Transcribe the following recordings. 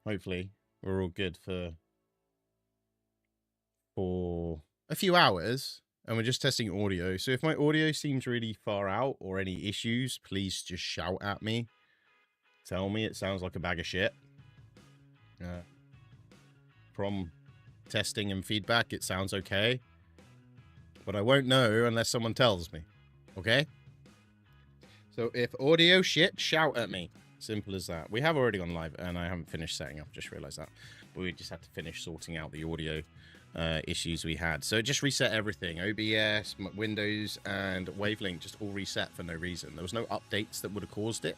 hopefully we're all good for a few hours, and we're just testing audio. So if my audio seems really far out or any issues, please just shout at me. Tell me it sounds like a bag of shit. From testing and feedback, it sounds okay. But I won't know unless someone tells me. Okay? So if audio shit, shout at me. Simple as that. We have already gone live, and I haven't finished setting up. Just realized that. But we just had to finish sorting out the audio issues we had. So just reset everything. OBS, Windows, and Wavelength just all reset for no reason. There was no updates that would have caused it.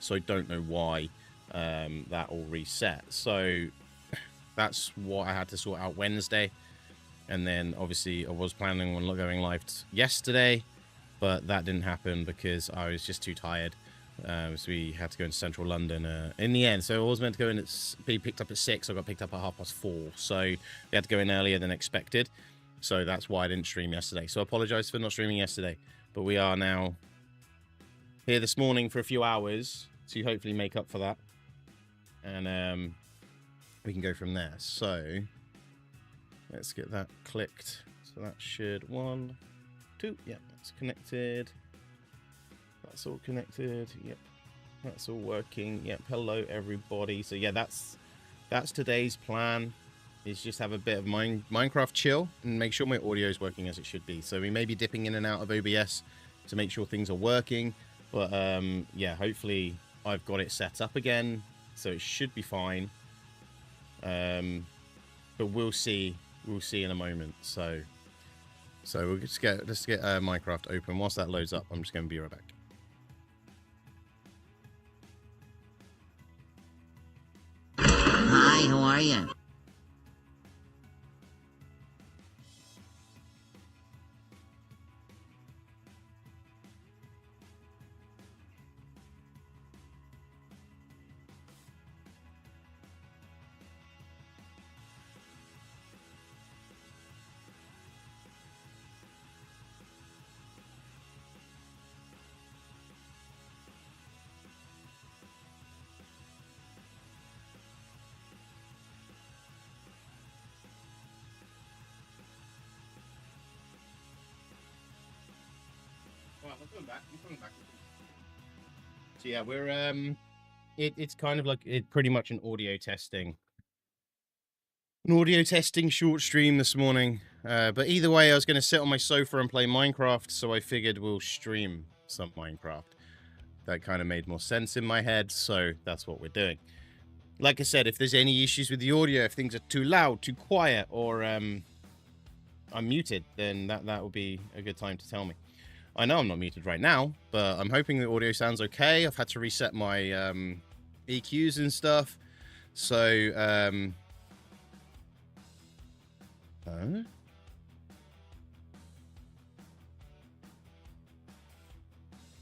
So I don't know why that all reset. So that's what I had to sort out Wednesday. And then obviously I was planning on going live yesterday, but that didn't happen because I was just too tired. So we had to go into central London in the end. So I was meant to go in be picked up at 6. I got picked up at 4:30. So we had to go in earlier than expected. So that's why I didn't stream yesterday. So I apologize for not streaming yesterday. But we are now here this morning for a few hours to hopefully make up for that. And we can go from there. So let's get that clicked. So that should 1, 2. Yeah, it's connected. That's all connected. Yep, that's all working. Yep, hello everybody. So yeah, that's today's plan. Is just have a bit of Minecraft chill and make sure my audio is working as it should be. So we may be dipping in and out of OBS to make sure things are working. But yeah, hopefully I've got it set up again, so it should be fine. But we'll see. We'll see in a moment. So we'll just get Minecraft open. Whilst that loads up, I'm just going to be right back. Hi, how are you? I'm coming back. So yeah, we're it's kind of like pretty much an audio testing short stream this morning. But either way, I was going to sit on my sofa and play Minecraft, so I figured we'll stream some Minecraft. That kind of made more sense in my head, so that's what we're doing. Like I said, if there's any issues with the audio, if things are too loud, too quiet, or I'm muted, then that will be a good time to tell me. I know I'm not muted right now, but I'm hoping the audio sounds okay. I've had to reset my EQs and stuff. So,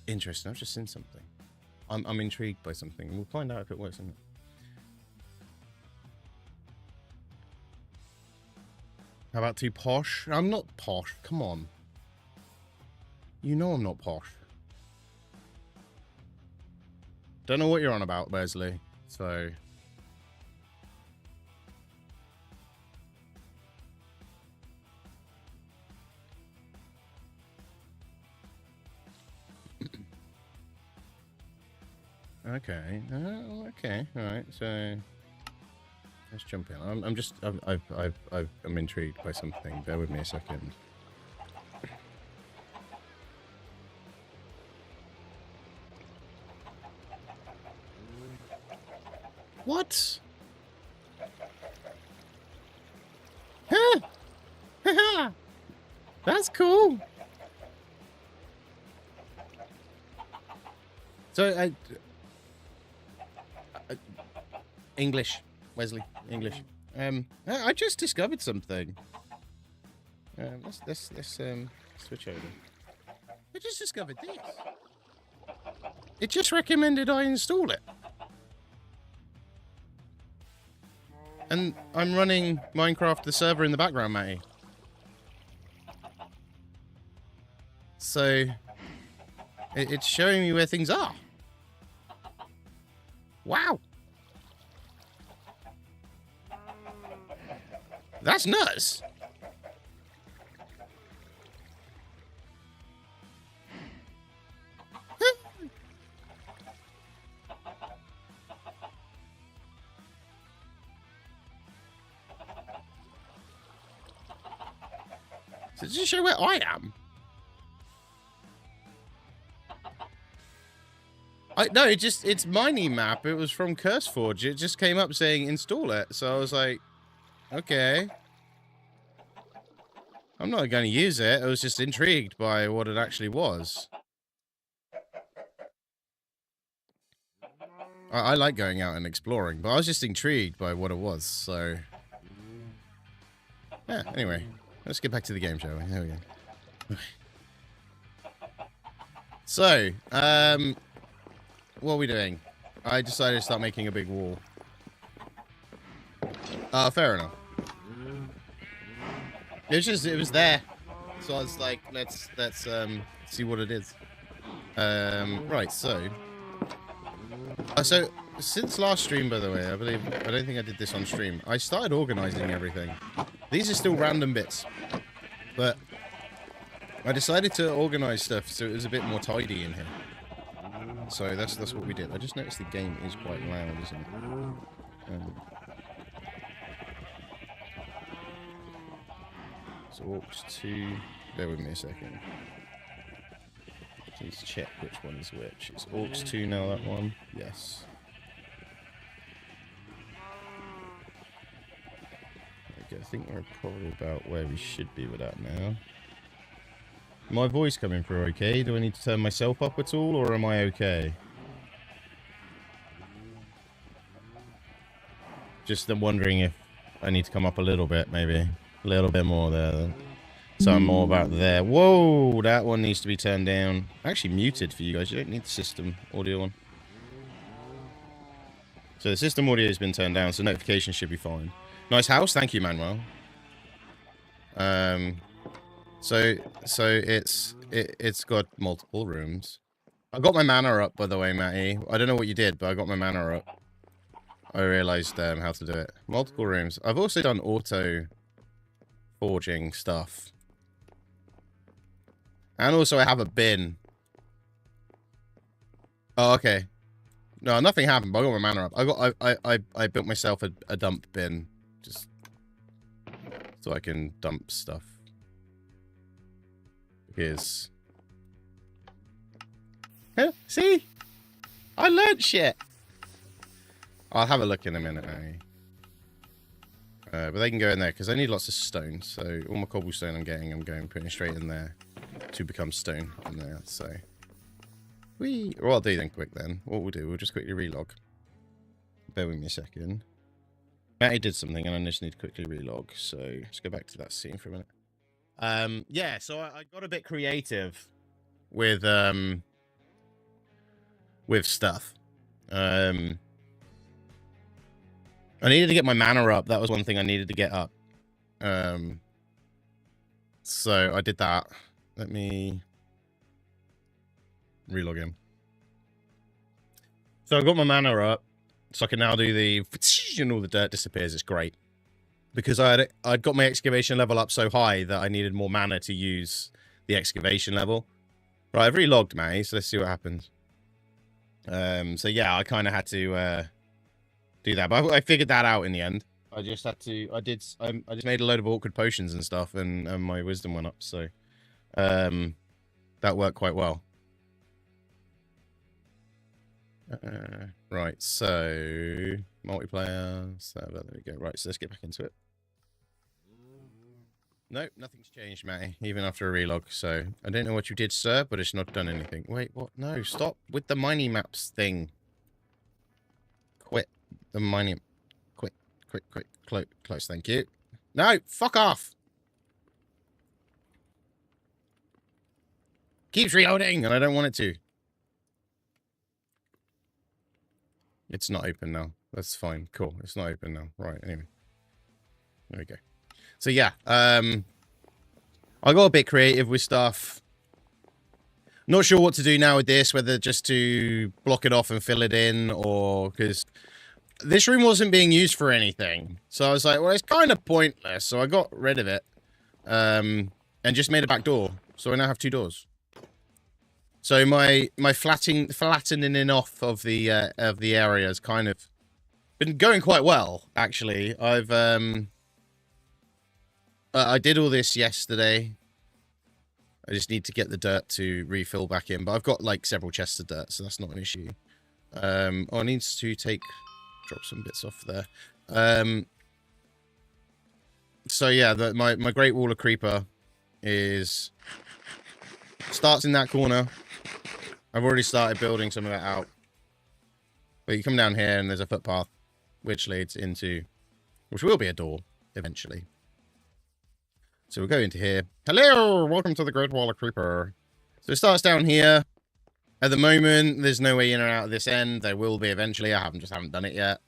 interesting. I've just seen something. I'm intrigued by something. We'll find out if it works or not. How about too posh? I'm not posh. Come on. You know I'm not posh. Don't know what you're on about, Wesley. So... okay. Okay. All right. So let's jump in. I'm intrigued by something. Bear with me a second. What? Huh? That's cool. So, English, Wesley, English. I just discovered something. Let's switch over. I just discovered this. It just recommended I install it. And I'm running Minecraft the server in the background, Matty. So it's showing me where things are. Wow. That's nuts. So does it show where I am? No, it's mining map. It was from CurseForge. It just came up saying install it. So I was like, okay. I'm not going to use it. I was just intrigued by what it actually was. I like going out and exploring, but I was just intrigued by what it was, so... Yeah, anyway. Let's get back to the game, shall we? There we go. So, what are we doing? I decided to start making a big wall. Fair enough. It was there. So I was like, let's see what it is. Right, so... so, since last stream, by the way, I don't think I did this on stream. I started organizing everything. These are still random bits. But I decided to organize stuff so it was a bit more tidy in here. So that's what we did. I just noticed the game is quite loud, isn't it? So Orcs 2... Bear with me a second. Please check which one is which. It's Orcs 2 now, that one. Yes. Okay, I think we're probably about where we should be with that now. My voice coming through okay? Do I need to turn myself up at all, or am I okay? Just wondering if I need to come up a little bit, maybe. A little bit more there, then. So I'm more about there. Whoa, that one needs to be turned down. Actually muted for you guys. You don't need the system audio one. So the system audio has been turned down, so notifications should be fine. Nice house. Thank you, Manuel. So it's got multiple rooms. I got my mana up, by the way, Matty. I don't know what you did, but I got my mana up. I realized how to do it. Multiple rooms. I've also done auto forging stuff. And also I have a bin. Oh, okay. No, nothing happened, but I got my mana up. I built myself a dump bin. Just so I can dump stuff. Because... Huh? See? I learned shit! I'll have a look in a minute, Annie. But they can go in there, because I need lots of stone. So all my cobblestone I'm going putting straight in there to become stone in there, so... What I'll do then quick then, what we'll do, we'll just quickly relog. Bear with me a second. Matty did something and I just need to quickly relog, so let's go back to that scene for a minute. Yeah, so I got a bit creative with stuff. I needed to get my mana up. That was one thing I needed to get up. So I did that. Let me relog in. So I got my mana up, so I can now do the and all the dirt disappears. It's great because I'd got my excavation level up so high that I needed more mana to use the excavation level. Right, I've relogged, Matty, so let's see what happens. So yeah, I kind of had to do that, but I figured that out in the end. I just had to. I just made a load of awkward potions and stuff, and my wisdom went up. So that worked quite well. Right, so multiplayer. So there we go. Right, so let's get back into it. No, nothing's changed, Matty, even after a relog. So I don't know what you did, sir, but it's not done anything. Wait, what? No, stop with the mining maps thing. Quit the mining. Quit. Close. Thank you. No, fuck off. Keeps reloading, and I don't want it to. It's not open now. That's fine. Cool. It's not open now. Right, anyway. There we go. So, yeah. I got a bit creative with stuff. Not sure what to do now with this, whether just to block it off and fill it in, or... Because this room wasn't being used for anything. So I was like, well, it's kind of pointless. So I got rid of it. And just made a back door. So I now have 2 doors. So my flattening off of the area has kind of been going quite well, actually. I did all this yesterday. I just need to get the dirt to refill back in, but I've got like several chests of dirt, so that's not an issue. I need to drop some bits off there. So yeah, my Great Wall of Creeper starts in that corner. I've already started building some of that out. But you come down here and there's a footpath which leads into, which will be a door eventually. So we'll go into here. Hello, welcome to the Great Wall of Creeper. So it starts down here. At the moment, there's no way in or out of this end. There will be eventually. I haven't done it yet.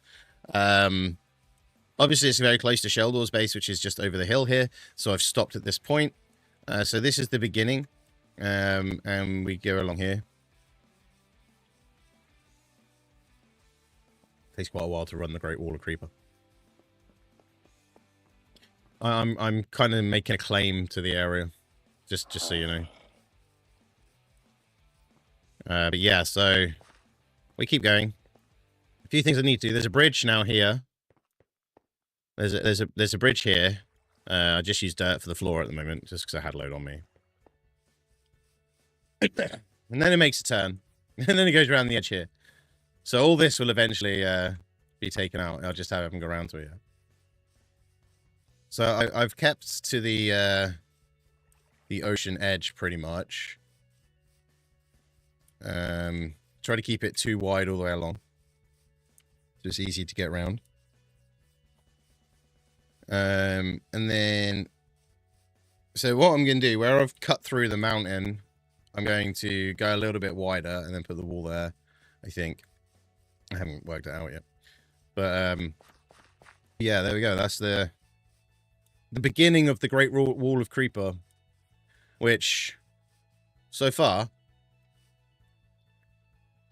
Obviously, it's very close to Sheldor's base, which is just over the hill here. So I've stopped at this point. So this is the beginning. And we go along here. Takes quite a while to run the Great Wall of Creeper. I'm kind of making a claim to the area, just so you know. But yeah, so we keep going. A few things I need to do. There's a bridge now here. There's a bridge here. I just used dirt for the floor at the moment, just because I had a load on me. And then it makes a turn, and then it goes around the edge here. So all this will eventually be taken out. I'll just have them go around to it. Yeah. So I've kept to the ocean edge pretty much. Try to keep it too wide all the way along. So it's easy to get around. And then, so what I'm going to do, where I've cut through the mountain, I'm going to go a little bit wider and then put the wall there, I think. I haven't worked it out yet. But, yeah, there we go. That's the beginning of the Great Wall of Creeper, which, so far,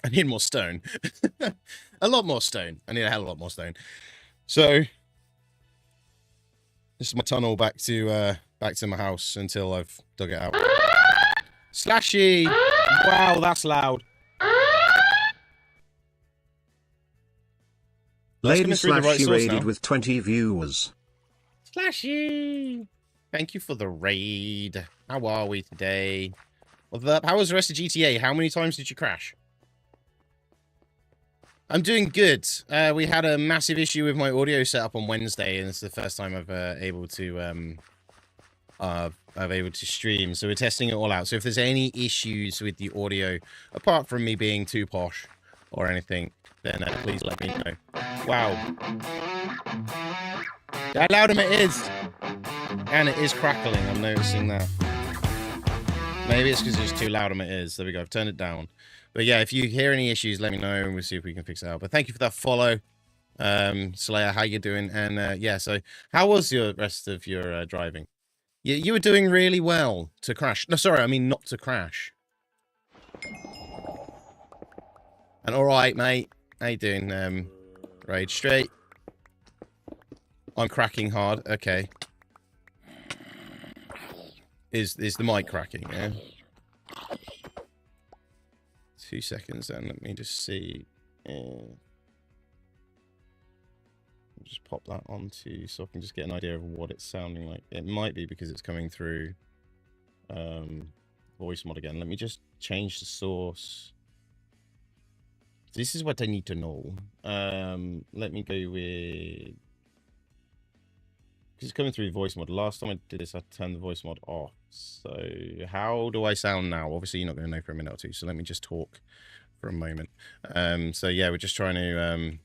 I need more stone. A lot more stone. I need a hell of a lot more stone. So, this is my tunnel back to my house until I've dug it out. Slashy! Wow, that's loud. Lady Slashy raided with 20 viewers. Slashy! Thank you for the raid. How are we today? How was the rest of GTA? How many times did you crash? I'm doing good. We had a massive issue with my audio setup on Wednesday, and it's the first time I've able to stream. So we're testing it all out. So if there's any issues with the audio, apart from me being too posh or anything, then please let me know. Wow. How loud it is. And it is crackling, I'm noticing that. Maybe it's because it's too loud on my ears. There we go, I've turned it down. But yeah, if you hear any issues, let me know and we'll see if we can fix it out. But thank you for that follow. Slayer, how you doing? And yeah, so how was your rest of your driving? You were doing really well to crash. No, sorry, I mean not to crash. And alright, mate. How you doing? Rage straight. I'm cracking hard. Okay. Is the mic cracking, yeah? 2 seconds then. Let me just see. Just pop that onto so I can just get an idea of what it's sounding like. It might be because it's coming through voice mod again. Let me just change the source. This is what I need to know. Let me go with... Because it's coming through voice mod. Last time I did this, I turned the voice mod off. So how do I sound now? Obviously, you're not going to know for a minute or two. So let me just talk for a moment. So yeah, we're just trying to...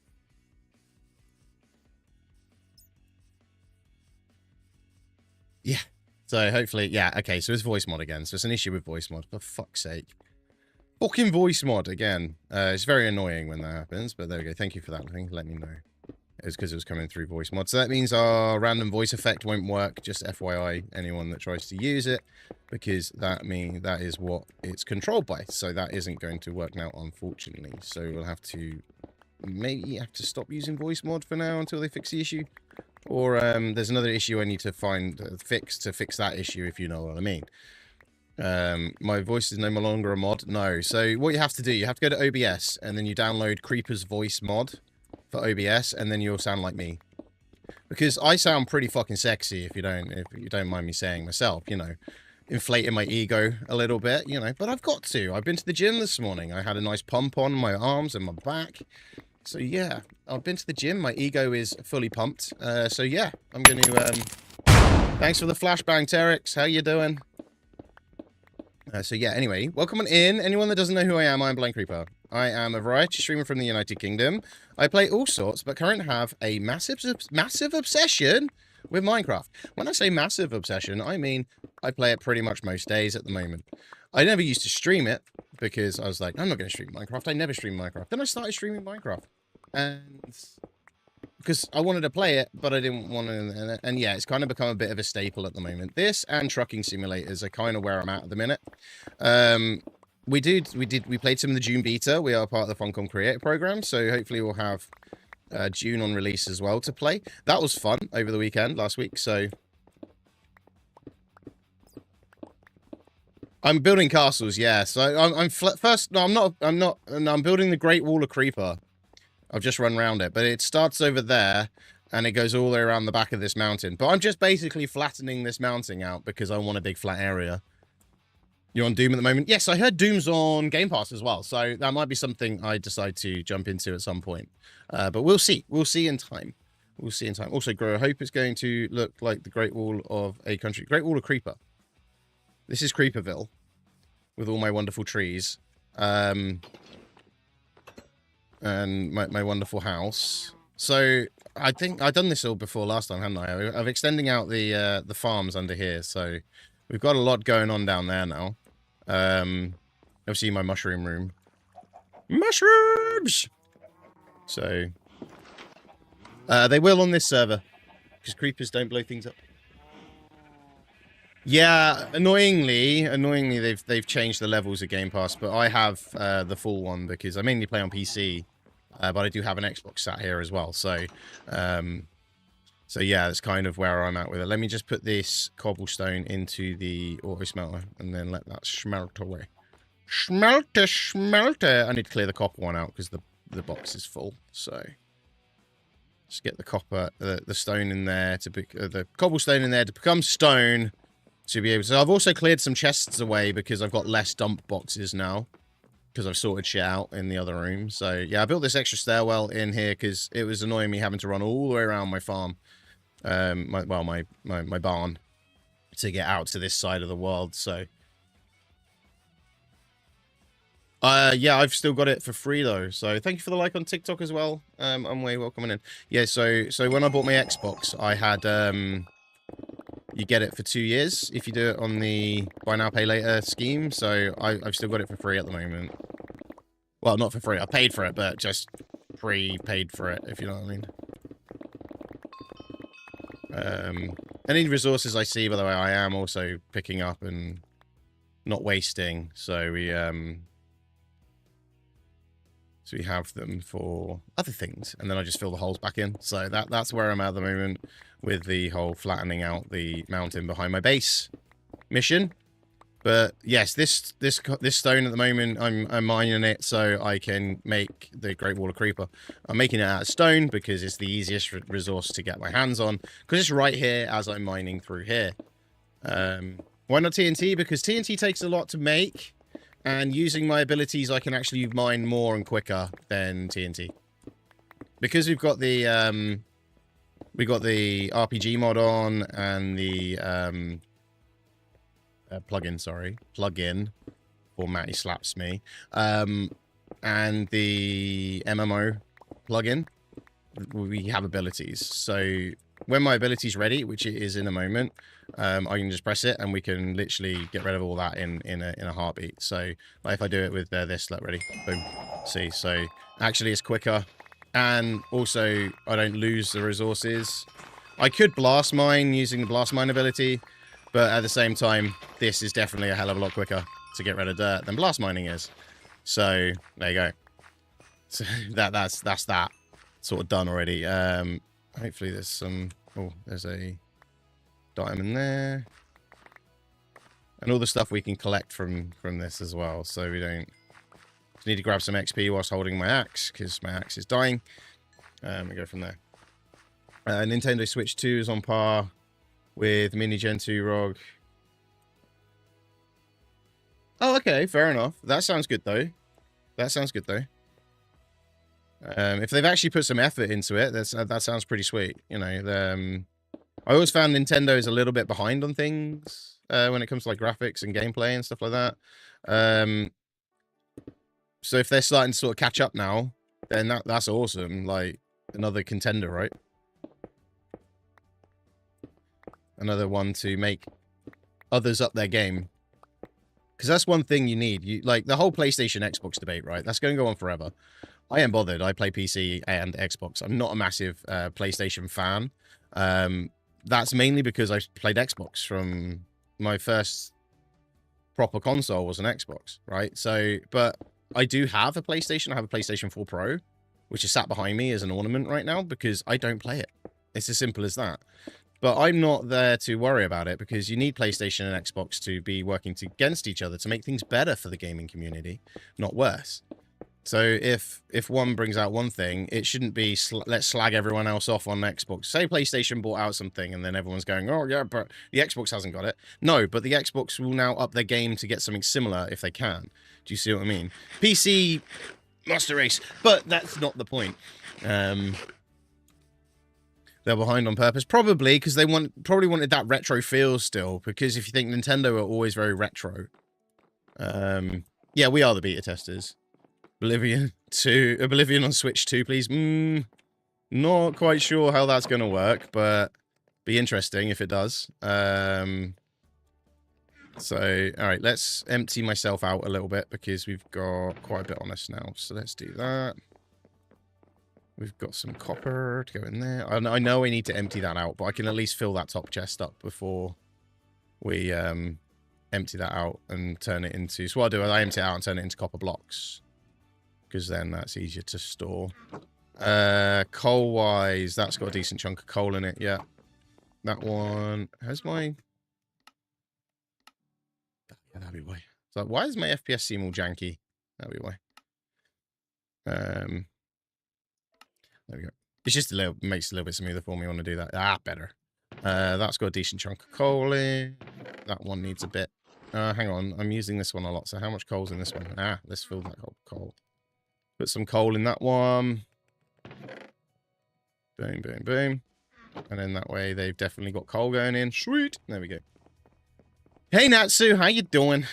Yeah. So hopefully... Yeah, okay. So it's voice mod again. So it's an issue with voice mod. For fuck's sake. Fucking voice mod again. It's very annoying when that happens. But there we go. Thank you for that. Let me know. It's because it was coming through voice mod. So that means our random voice effect won't work. Just FYI, anyone that tries to use it, because that is what it's controlled by. So that isn't going to work now, unfortunately. So we'll have to maybe you have to stop using voice mod for now until they fix the issue. Or there's another issue I need to find fix that issue, if you know what I mean. My voice is no longer a mod. No. So what you have to do, you have to go to OBS and then you download Creeper's voice mod for OBS, and then you'll sound like me. Because I sound pretty fucking sexy, if you don't mind me saying myself, you know. Inflating my ego a little bit, you know, but I've got to. I've been to the gym this morning. I had a nice pump on my arms and my back. So yeah, I've been to the gym. My ego is fully pumped. So yeah, I'm going to... Thanks for the flashbang, Terex. How you doing? So yeah, anyway, welcome on in. Anyone that doesn't know who I am, I'm Blank Creeper. I am a variety streamer from the United Kingdom. I play all sorts, but currently have a massive obsession with Minecraft. When I say massive obsession, I mean I play it pretty much most days at the moment. I never used to stream it because I was like, I'm not going to stream Minecraft. I never stream Minecraft. Then I started streaming Minecraft. And because I wanted to play it, but I didn't want to. And yeah, it's kind of become a bit of a staple at the moment. This and trucking simulators are kind of where I'm at the minute. We played some of the June beta. We are part of the Funcom Creator program, so hopefully we'll have June on release as well to play. That was fun over the weekend last week. So I'm building castles. Yeah. So I'm building the Great Wall of Creeper. I've just run around it, but it starts over there and it goes all the way around the back of this mountain. But I'm just basically flattening this mountain out because I want a big flat area. You're on Doom at the moment? Yes, I heard Doom's on Game Pass as well, so that might be something I decide to jump into at some point. But we'll see. We'll see in time. We'll see in time. Also, Grow, I hope it's going to look like the Great Wall of a country. Great Wall of Creeper. This is Creeperville with all my wonderful trees. And my wonderful house. So I think I've done this all before last time, haven't I? I'm extending out the farms under here, so we've got a lot going on down there now. Obviously my mushroom room. Mushrooms! So they will on this server, because creepers don't blow things up. Yeah, annoyingly they've changed the levels of Game Pass, but I have the full one because I mainly play on PC, but I do have an Xbox sat here as well. So so yeah, that's kind of where I'm at with it. Let me just put this cobblestone into the auto smelter and then let that smelt away. Smelter. I need to clear the copper one out because the box is full. So just get the copper, the stone in there to be the cobblestone in there to become stone. To be able to... So I've also cleared some chests away because I've got less dump boxes now. Because I've sorted shit out in the other room. So yeah, I built this extra stairwell in here because it was annoying me having to run all the way around my farm. My barn. To get out to this side of the world, so... yeah, I've still got it for free though. So thank you for the like on TikTok as well. I'm way welcoming in. Yeah, so when I bought my Xbox, I had... You get it for 2 years if you do it on the buy now, pay later scheme. So I've still got it for free at the moment. Well, not for free. I paid for it, but just pre-paid for it, if you know what I mean. Any resources I see, by the way, I am also picking up and not wasting. So we have them for other things, and then I just fill the holes back in. So that's where I'm at the moment with the whole flattening out the mountain behind my base mission. But yes, this stone at the moment, I'm mining it so I can make the Great Wall of Creeper. I'm making it out of stone because it's the easiest resource to get my hands on, because it's right here as I'm mining through here. Why not TNT? Because TNT takes a lot to make, and using my abilities, I can actually mine more and quicker than TNT. Because we've got the RPG mod on and the plugin for Matty Slaps Me, and the MMO plugin, we have abilities. So when my ability's ready, which it is in a moment, I can just press it and we can literally get rid of all that in a heartbeat. So like if I do it with this, like ready, boom, see. So actually it's quicker, and also I don't lose the resources. I could blast mine using the blast mine ability, but at the same time, this is definitely a hell of a lot quicker to get rid of dirt than blast mining is. So there you go. So that's that sort of done already. Hopefully there's some... Oh, there's a diamond there. And all the stuff we can collect from this as well, so we don't... Just need to grab some XP whilst holding my axe, because my axe is dying. We go from there. Nintendo Switch 2 is on par with Mini Gen 2 ROG. Oh, okay, fair enough. That sounds good, though. That sounds good, though. If they've actually put some effort into it, that sounds pretty sweet. You know, I always found Nintendo is a little bit behind on things when it comes to like graphics and gameplay and stuff like that. So if they're starting to sort of catch up now, then that's awesome. Like another contender, right? Another one to make others up their game. Because that's one thing you need. You like the whole PlayStation Xbox debate, right? That's going to go on forever. I am bothered. I play PC and Xbox. I'm not a massive PlayStation fan. That's mainly because I played Xbox from my first proper console was an Xbox, right? So, but I do have a PlayStation. I have a PlayStation 4 Pro, which is sat behind me as an ornament right now because I don't play it. It's as simple as that. But I'm not there to worry about it because you need PlayStation and Xbox to be working against each other to make things better for the gaming community, not worse. So if one brings out one thing, it shouldn't be let's slag everyone else off on Xbox. Say PlayStation bought out something and then everyone's going, oh yeah, but the Xbox hasn't got it. No, but the Xbox will now up their game to get something similar if they can. Do you see what I mean? PC master race, but that's not the point. They're behind on purpose, probably because they probably wanted that retro feel still. Because if you think Nintendo are always very retro, yeah, we are the beta testers. Oblivion on Switch 2, please. Not quite sure how that's going to work, but be interesting if it does. So, all right, let's empty myself out a little bit because we've got quite a bit on us now. So let's do that. We've got some copper to go in there. I know I need to empty that out, but I can at least fill that top chest up before we empty that out and turn it into... So what I'll do is I empty it out and turn it into copper blocks. Because then that's easier to store. Coal-wise, that's got a decent chunk of coal in it, yeah. That one has my... Yeah, that'd be why. So why does my FPS seem all janky? That'd be why. There we go. It's just makes it a little bit smoother for me when I do that. Ah, better. That's got a decent chunk of coal in. That one needs a bit. Hang on, I'm using this one a lot. So how much coal's in this one? Ah, let's fill that coal. Put some coal in that one. Boom, boom, boom. And then that way they've definitely got coal going in. Sweet. There we go. Hey, Natsu, how you doing?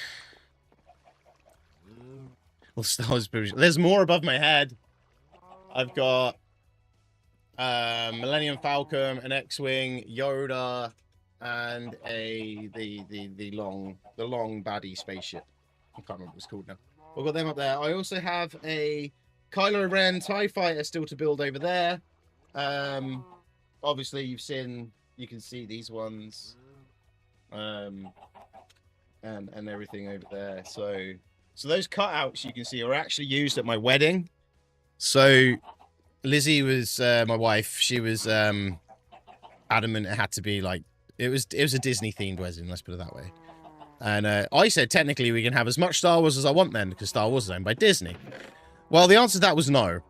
Well, Star Wars. There's more above my head. I've got Millennium Falcon, an X-Wing, Yoda, and the long baddie spaceship. I can't remember what it's called now. I've got them up there. I also have a Kylo Ren TIE Fighter still to build over there. Obviously you can see these ones. And everything over there. So those cutouts you can see are actually used at my wedding. So Lizzie was my wife. She was adamant it had to be like it was a Disney themed wedding. Let's put it that way. And I said technically we can have as much Star Wars as I want then because Star Wars is owned by Disney. Well, the answer to that was no.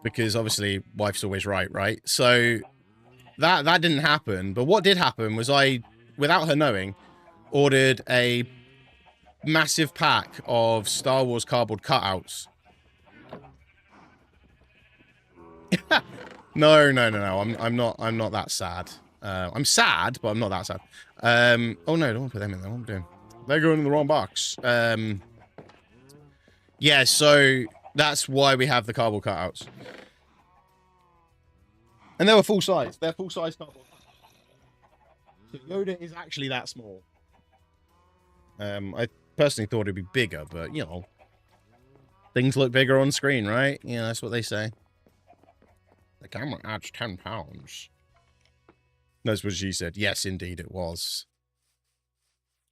Because obviously wife's always right? So that didn't happen. But what did happen was I, without her knowing, ordered a massive pack of Star Wars cardboard cutouts. No. I'm not that sad. I'm sad, but I'm not that sad. Oh no, don't want to put them in there. What am I doing? They're going in the wrong box. Yeah, so that's why we have the cardboard cutouts. And they were full size. They're full size cardboard. So Yoda is actually that small. I personally thought it'd be bigger, but you know, things look bigger on screen, right? Yeah, that's what they say. The camera adds 10 pounds. That's what she said. Yes, indeed it was.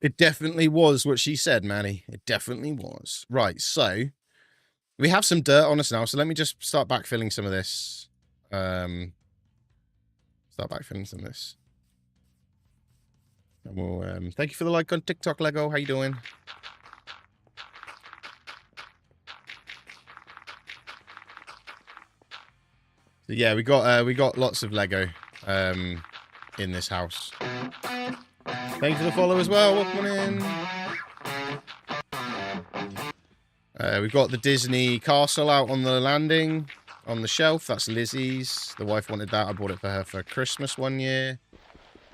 It definitely was what she said, Manny. It definitely was. Right, so We have some dirt on us now, so let me just start backfilling some of this. Start backfilling some of this. And we'll, thank you for the like on TikTok, Lego. How you doing? So yeah, we got lots of Lego in this house. Thank you for the follow as well. Welcome in. We've got the Disney castle out on the landing, on the shelf. That's Lizzie's. The wife wanted that. I bought it for her for Christmas one year.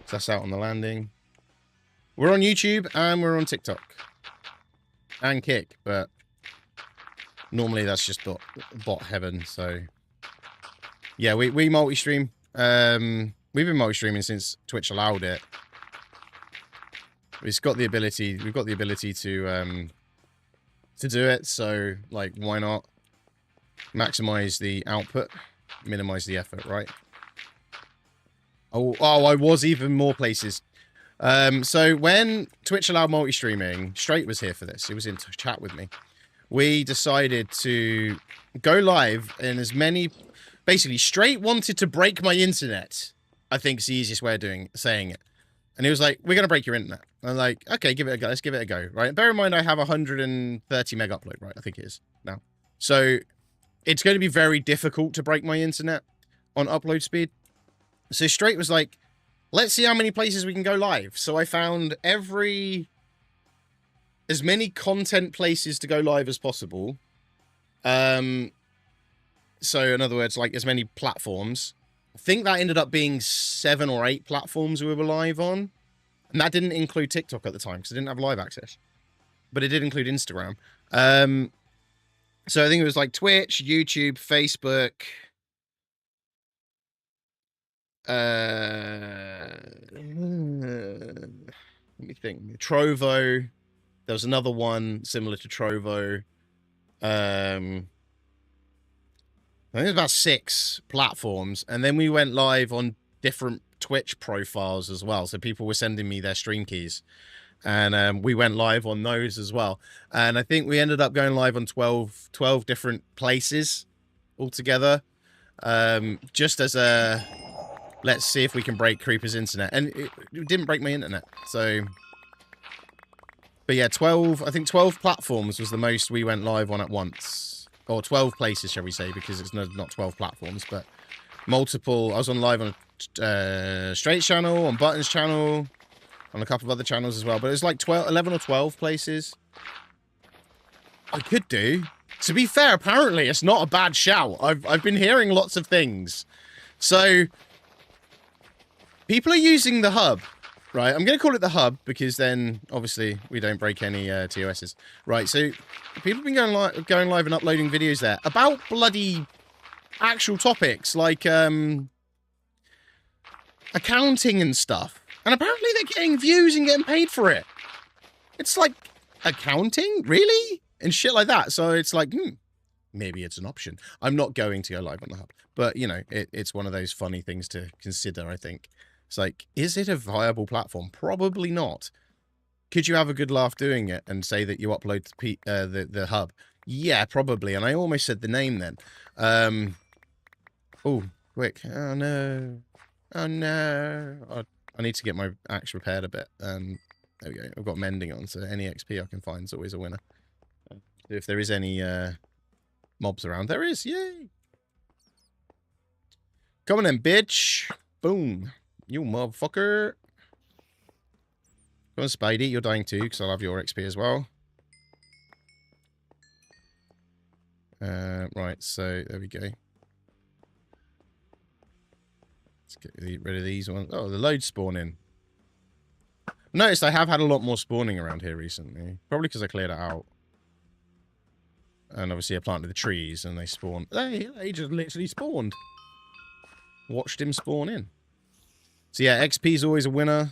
So that's out on the landing. We're on YouTube and we're on TikTok. And Kick, but normally that's just bot heaven, so... Yeah, we multi-stream. We've been multi-streaming since Twitch allowed it. We've got the ability to do it, so, like, why not? Maximize the output, minimize the effort, right? Oh, I was even more places. So when Twitch allowed multi-streaming, Straight was here for this. He was in chat with me. We decided to go live in as many... Basically, Straight wanted to break my internet. I think is the easiest way of saying it. And he was like, we're going to break your internet. And I'm like, okay, give it a go. Let's give it a go, right? Bear in mind, I have 130 meg upload, right? I think it is now. So it's going to be very difficult to break my internet on upload speed. So Straight was like, let's see how many places we can go live. So I found as many content places to go live as possible. So in other words, like as many platforms. I think that ended up being 7 or 8 platforms we were live on. And that didn't include TikTok at the time because I didn't have live access. But it did include Instagram. So I think it was like Twitch, YouTube, Facebook. Let me think. Trovo. There was another one similar to Trovo. I think it was about 6 platforms, and then we went live on different Twitch profiles as well. So people were sending me their stream keys, and we went live on those as well. And I think we ended up going live on 12 different places altogether, just as a let's see if we can break Creeper's internet. And it didn't break my internet, so... But yeah, 12, I think 12 platforms was the most we went live on at once. Or 12 places, shall we say, because it's not 12 platforms, but multiple. I was on live on Straight channel, on Buttons channel, on a couple of other channels as well. But it was like 11 or 12 places. I could do. To be fair, apparently it's not a bad shout. I've been hearing lots of things. So, people are using the hub. Right, I'm going to call it the hub, because then, obviously, we don't break any TOSs. Right, so, people have been going live and uploading videos there about bloody actual topics, like, accounting and stuff. And apparently they're getting views and getting paid for it. It's like, accounting? Really? And shit like that. So it's like, maybe it's an option. I'm not going to go live on the hub. But, you know, it's one of those funny things to consider, I think. It's like, is it a viable platform? Probably not. Could you have a good laugh doing it and say that you upload the hub? Yeah, probably. And I almost said the name then. Oh, quick. Oh, no. Oh, no. I need to get my axe repaired a bit. There we go. I've got mending on, so any XP I can find is always a winner. If there is any mobs around. There is. Yay. Come on then, bitch. Boom. You motherfucker. Come on, Spidey. You're dying too, because I'll have your XP as well. Right, so there we go. Let's get rid of these ones. Oh, the load spawning. Noticed I have had a lot more spawning around here recently. Probably because I cleared it out. And obviously I planted the trees and they spawned. They just literally spawned. Watched him spawn in. So yeah, XP is always a winner.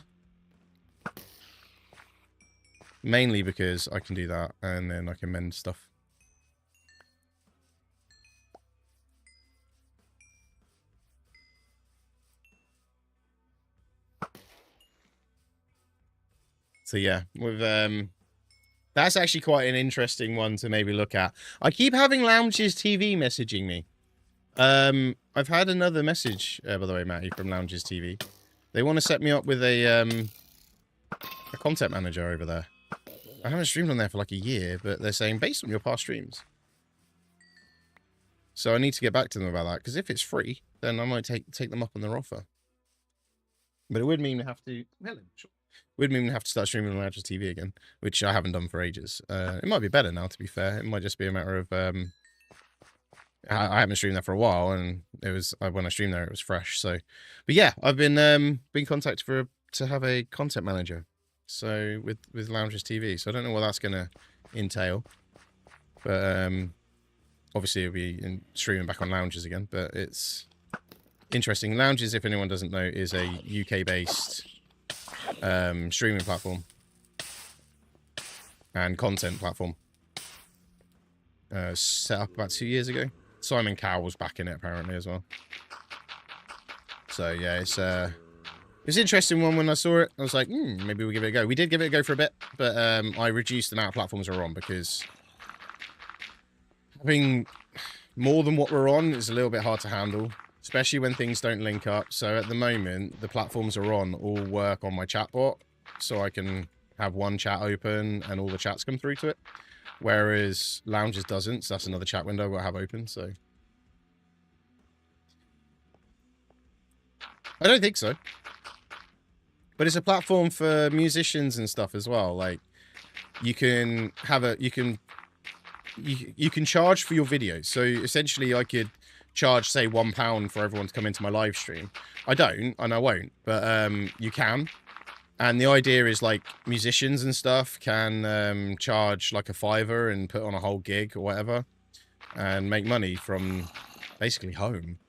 Mainly because I can do that and then I can mend stuff. So yeah, with That's actually quite an interesting one to maybe look at. I keep having Lounges TV messaging me. I've had another message, by the way, Matty, from Lounges TV. They want to set me up with a content manager over there. I haven't streamed on there for like a year, but they're saying based on your past streams. So I need to get back to them about that, because if it's free, then I might take them up on their offer. But it would mean I have to... Would mean we have to start streaming on Lounges TV again, which I haven't done for ages. It might be better now, to be fair. It might just be a matter of... I haven't streamed there for a while, and it was when I streamed there, it was fresh. So, but yeah, I've been contacted to have a content manager. So with Lounges TV. So I don't know what that's gonna entail, but obviously it'll be streaming back on Lounges again. But it's interesting. Lounges, if anyone doesn't know, is a UK-based streaming platform and content platform. Set up about 2 years ago. Simon Cowell was back in it apparently as well. So yeah, it's an interesting one. When I saw it, I was like, maybe we'll give it a go. We did give it a go for a bit, but I reduced the amount of platforms we're on, because having more than what we're on is a little bit hard to handle, especially when things don't link up. So at the moment, the platforms we're on all work on my chatbot, so I can have one chat open and all the chats come through to it. Whereas Lounges doesn't, so that's another chat window we'll have open, so... I don't think so. But it's a platform for musicians and stuff as well. Like, you can have a... You can charge for your videos. So, essentially, I could charge, say, £1 for everyone to come into my live stream. I don't, and I won't, but you can. And the idea is, like, musicians and stuff can charge, like, a $5 and put on a whole gig or whatever and make money from basically home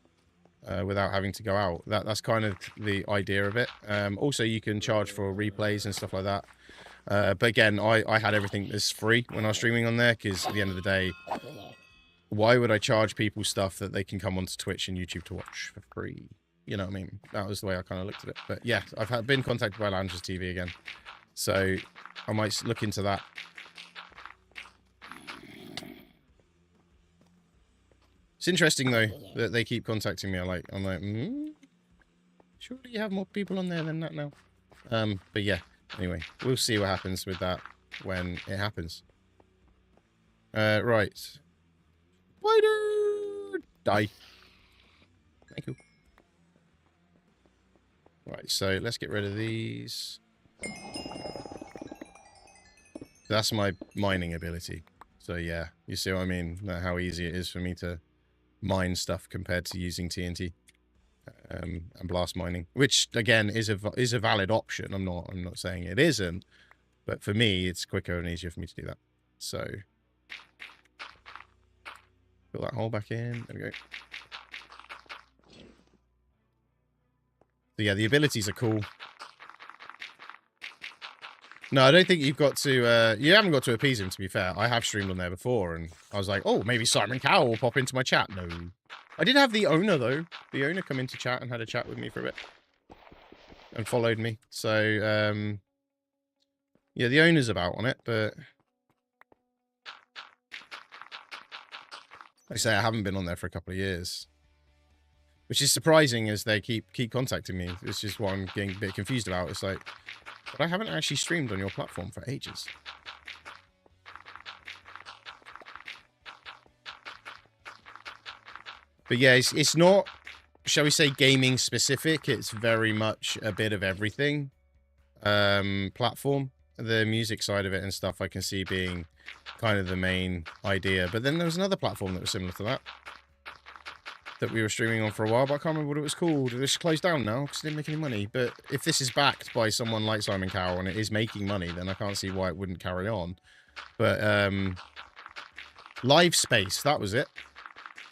without having to go out. That's kind of the idea of it. Also, you can charge for replays and stuff like that. But again, I had everything that's free when I was streaming on there, because at the end of the day, why would I charge people stuff that they can come onto Twitch and YouTube to watch for free? You know what I mean? That was the way I kind of looked at it. But yeah, I've been contacted by Lounges TV again. So I might look into that. It's interesting, though, that they keep contacting me. I'm like, surely you have more people on there than that now. But yeah, anyway, we'll see what happens with that when it happens. Right. Spider! Die. Thank you. Right, so let's get rid of these. That's my mining ability. So yeah, you see what I mean? How easy it is for me to mine stuff compared to using TNT and blast mining, which again is a valid option. I'm not saying it isn't, but for me it's quicker and easier for me to do that. So fill that hole back in. There we go. So yeah, the abilities are cool. No, I don't think you've got to, you haven't got to appease him, to be fair. I have streamed on there before, and I was like, oh, maybe Simon Cowell will pop into my chat. No. I did have the owner, though. The owner come into chat and had a chat with me for a bit. And followed me. So, yeah, the owner's about on it, but... like I say, I haven't been on there for a couple of years. Which is surprising, as they keep contacting me. It's just what I'm getting a bit confused about. It's like, but I haven't actually streamed on your platform for ages. But yeah, it's not, shall we say, gaming specific. It's very much a bit of everything. Platform. The music side of it and stuff I can see being kind of the main idea. But then there was another platform that was similar to that we were streaming on for a while, but I can't remember what it was called. It's closed down now because it didn't make any money. But if this is backed by someone like Simon Cowell and it is making money, then I can't see why it wouldn't carry on. But Live Space, that was it.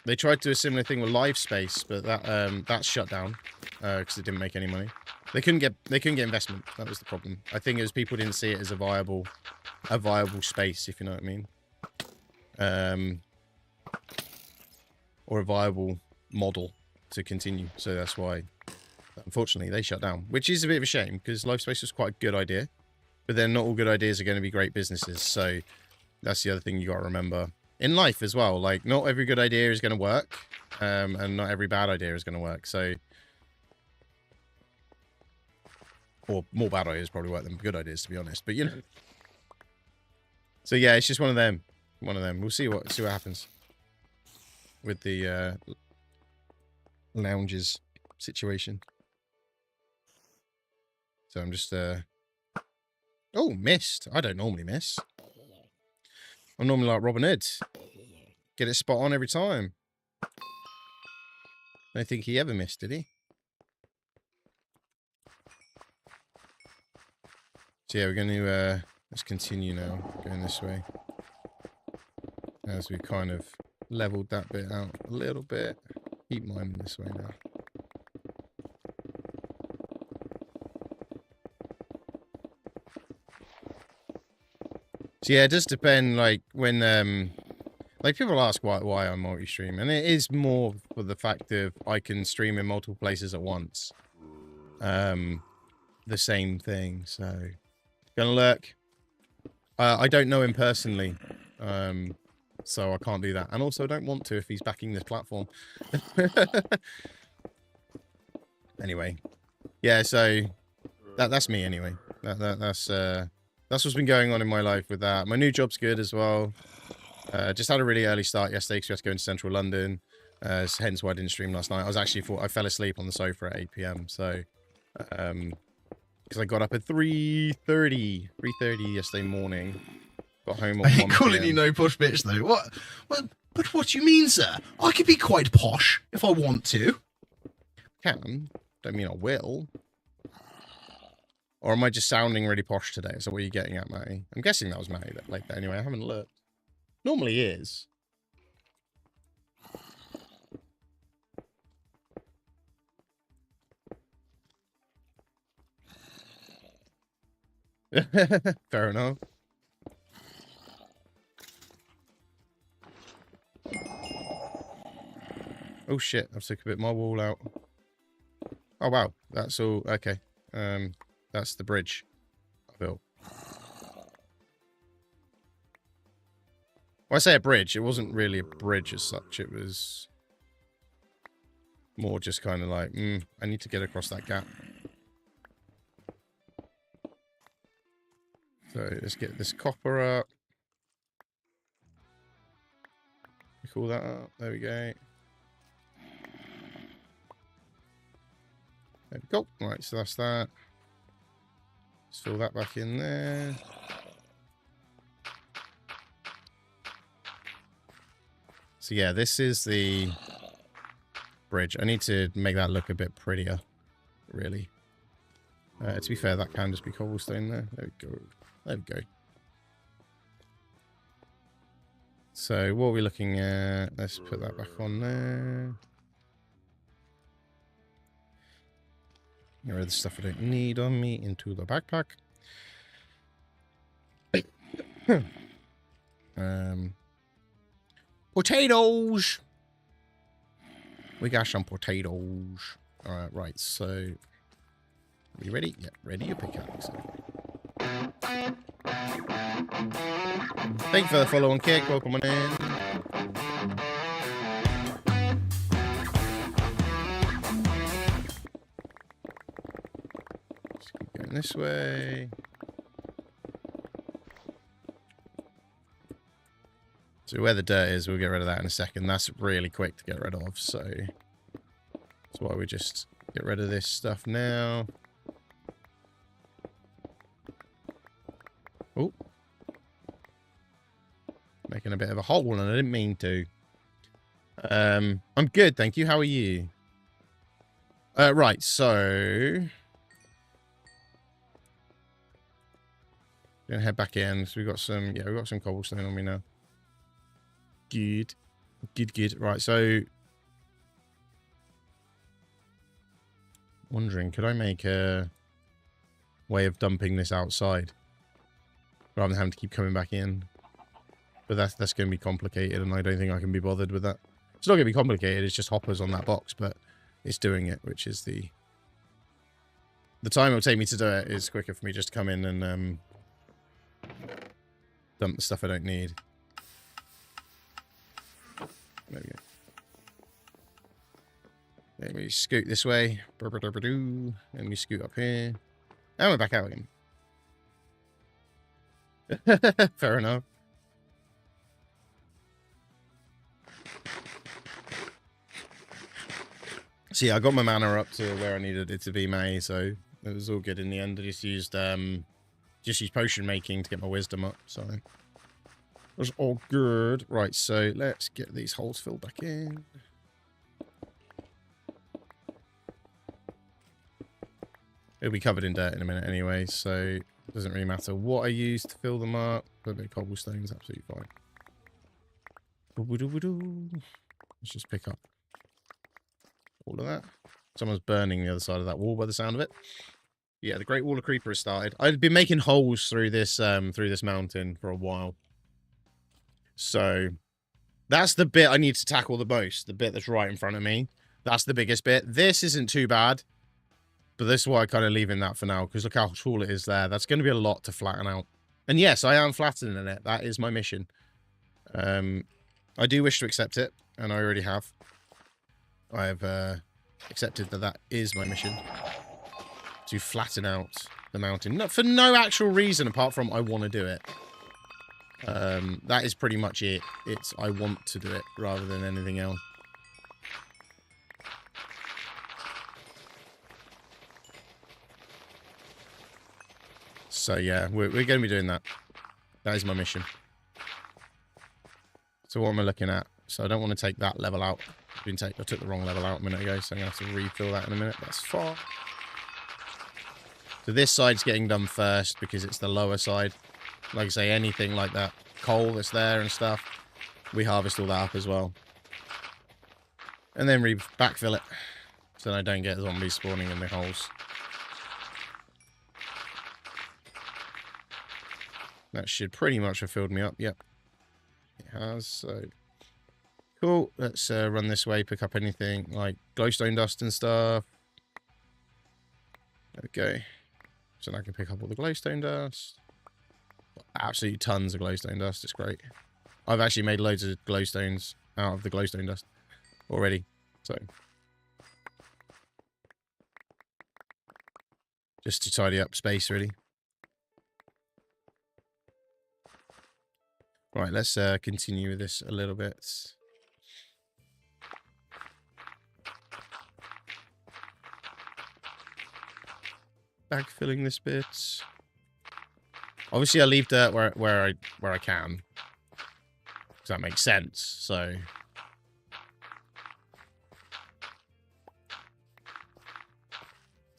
They tried to do a similar thing with Live Space, but that's shut down because it didn't make any money. They couldn't get investment. That was the problem. I think it was people didn't see it as a viable space, if you know what I mean, or a viable model to continue. So that's why, unfortunately, they shut down, which is a bit of a shame because Live Space was quite a good idea. But then not all good ideas are going to be great businesses. So that's the other thing you got to remember. In life as well, like, not every good idea is going to work. And not every bad idea is going to work. So... Or more bad ideas probably work than good ideas, to be honest. But, you know. So, yeah, it's just one of them. One of them. We'll see what happens with the lounges situation. So I'm just... Oh, missed. I don't normally miss. I'm normally like Robin Hood. Get it spot on every time. I don't think he ever missed, did he? So yeah, we're going to, let's continue now, going this way. As we kind of leveled that bit out a little bit. Keep mining this way now. So yeah, it does depend, like, when, like, people ask why I'm multi-stream, and it is more for the fact of I can stream in multiple places at once. The same thing, so... Gonna lurk. I don't know him personally, so I can't do that. And also, I don't want to if he's backing this platform. Anyway, yeah. So that's me anyway. That's what's been going on in my life with that. My new job's good as well. Just had a really early start yesterday because we had to go into central London. Hence why I didn't stream last night. I fell asleep on the sofa at 8 PM. So. Because I got up at 3:30 yesterday morning. Got home at 1 I ain't calling you no posh bitch though. What? But what do you mean, sir? I could be quite posh if I want to. Can. Don't mean I will. Or am I just sounding really posh today? Is that what you're getting at, Matty? I'm guessing that was Matty that like that anyway. I haven't looked. Normally is. Fair enough. Oh shit, I've took a bit of my wall out. Oh wow, that's all okay. That's the bridge I built. When I say a bridge, it wasn't really a bridge as such, it was more just kind of like, I need to get across that gap. So let's get this copper up. We call that up. There we go. There we go. Right, so that's that. Let's fill that back in there. So yeah, this is the bridge. I need to make that look a bit prettier, really. To be fair, that can just be cobblestone there. There we go. There we go. So what are we looking at? Let's put that back on there. Get rid of the stuff I don't need on me into the backpack. Potatoes! We got some potatoes. Alright, right, so... Are you ready? Yeah, ready your pickaxe. Thank you for the follow on Kick. Welcome on in. Just keep going this way. So where the dirt is, we'll get rid of that in a second. That's really quick to get rid of, so that's why we just get rid of this stuff now. Oh. Making a bit of a hole, and I didn't mean to. I'm good, thank you. How are you? Right, so... Gonna head back in. So we've got some, yeah, we've got some cobblestone on me now. Good. Good. Right, so... Wondering, could I make a way of dumping this outside? Rather than having to keep coming back in. But that's going to be complicated, and I don't think I can be bothered with that. It's not going to be complicated, it's just hoppers on that box, but it's doing it, which is the time it'll take me to do it is quicker for me just to come in and Dump the stuff I don't need. There we go. Then we scoot this way. And we scoot up here. And we're back out again. Fair enough. See, I got my mana up to where I needed it to be, May, so it was all good in the end. I just used potion making to get my wisdom up, so it was all good. Right, so let's get these holes filled back in. It'll be covered in dirt in a minute anyway, so it doesn't really matter what I use to fill them up. A bit of cobblestone is absolutely fine. Let's just pick up all of that. Someone's burning the other side of that wall by the sound of it. Yeah, the Great Wall of Creeper has started. I've been making holes through this mountain for a while. So that's the bit I need to tackle the most. The bit that's right in front of me. That's the biggest bit. This isn't too bad. But this is why I kind of leave in that for now, because look how tall it is there. That's going to be a lot to flatten out. And yes, I am flattening it. That is my mission. I do wish to accept it, and I already have. I have accepted that that is my mission. To flatten out the mountain. No, for no actual reason apart from I want to do it. That is pretty much it. It's I want to do it rather than anything else. So yeah, we're going to be doing that. That is my mission. So what am I looking at? So I don't want to take that level out. I took the wrong level out a minute ago, so I'm going to have to refill that in a minute. That's fine. So this side's getting done first because it's the lower side. Like I say, anything like that coal that's there and stuff, we harvest all that up as well. And then backfill it so I don't get zombies spawning in the holes. That should pretty much have filled me up. Yep. It has. So cool. Let's run this way, pick up anything like glowstone dust and stuff. Okay. So now I can pick up all the glowstone dust. Absolutely tons of glowstone dust. It's great. I've actually made loads of glowstones out of the glowstone dust already. So just to tidy up space, really. Right, let's continue with this a little bit. Backfilling this bit. Obviously, I leave dirt where I can. Does that make sense? So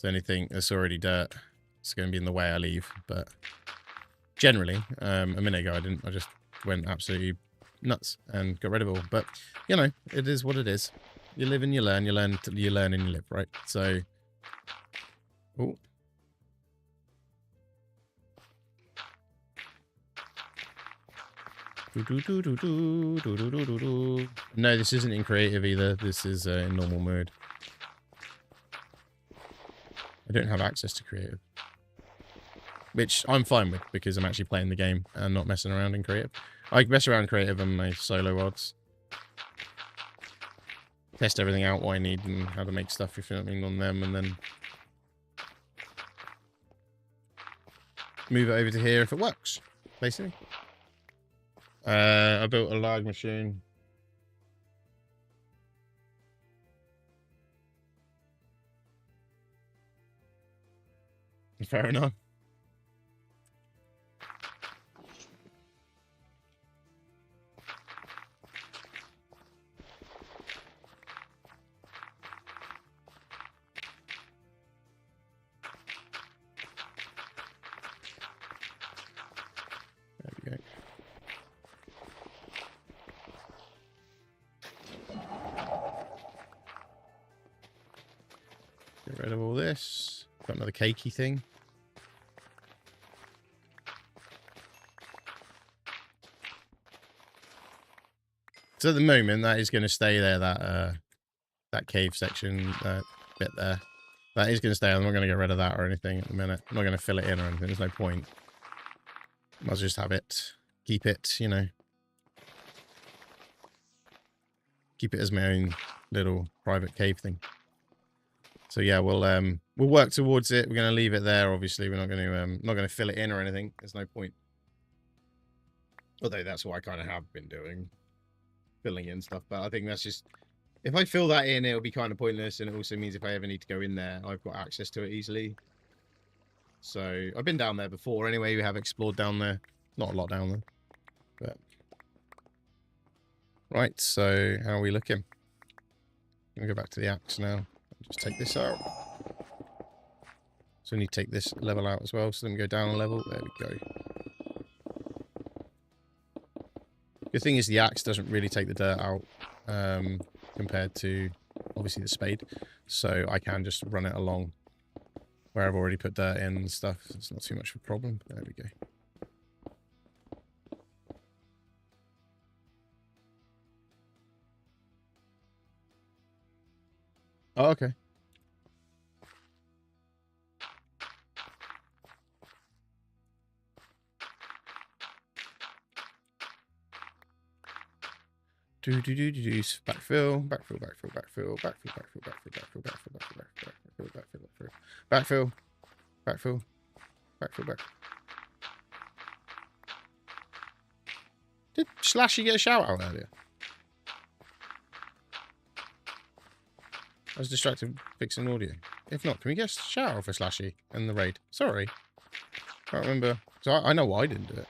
anything that's already dirt, it's going to be in the way I leave. But generally, a minute ago I just went absolutely nuts and got rid of it all. But you know, it is what it is. You live and you learn. You learn and you live, right? So, oh. No, this isn't in creative either. This is in normal mode. I don't have access to creative. Which I'm fine with, because I'm actually playing the game and not messing around in creative. I mess around in creative on my solo rods. Test everything out, what I need and how to make stuff, if you know what I mean, on them, and then move it over to here if it works, basically. I built a lag machine. Fair enough. There we go. Get rid of all this. Got another cakey thing. So at the moment, that is going to stay there, that cave section, bit there. That is going to stay. I'm not going to get rid of that or anything at the minute. I'm not going to fill it in or anything. There's no point. Might as well just have it. Keep it, you know. Keep it as my own little private cave thing. So yeah, we'll work towards it. We're going to leave it there. Obviously, we're not going to fill it in or anything. There's no point. Although that's what I kind of have been doing, filling in stuff. But I think that's just, if I fill that in, it'll be kind of pointless. And it also means if I ever need to go in there, I've got access to it easily. So I've been down there before anyway. We have explored down there. Not a lot down there, but right. So how are we looking? I'm gonna go back to the axe now. Just take this out. So we need to take this level out as well. So then we go down a level. There we go. Good thing is the axe doesn't really take the dirt out compared to obviously the spade. So I can just run it along where I've already put dirt in and stuff. So it's not too much of a problem. There we go. Oh, okay. Backfill, backfill. Did Slashy get a shout out earlier? I was distracted fixing audio. If not, can we get a shout out for Slashy and the raid? Sorry. Can't remember. So I know why I didn't do it.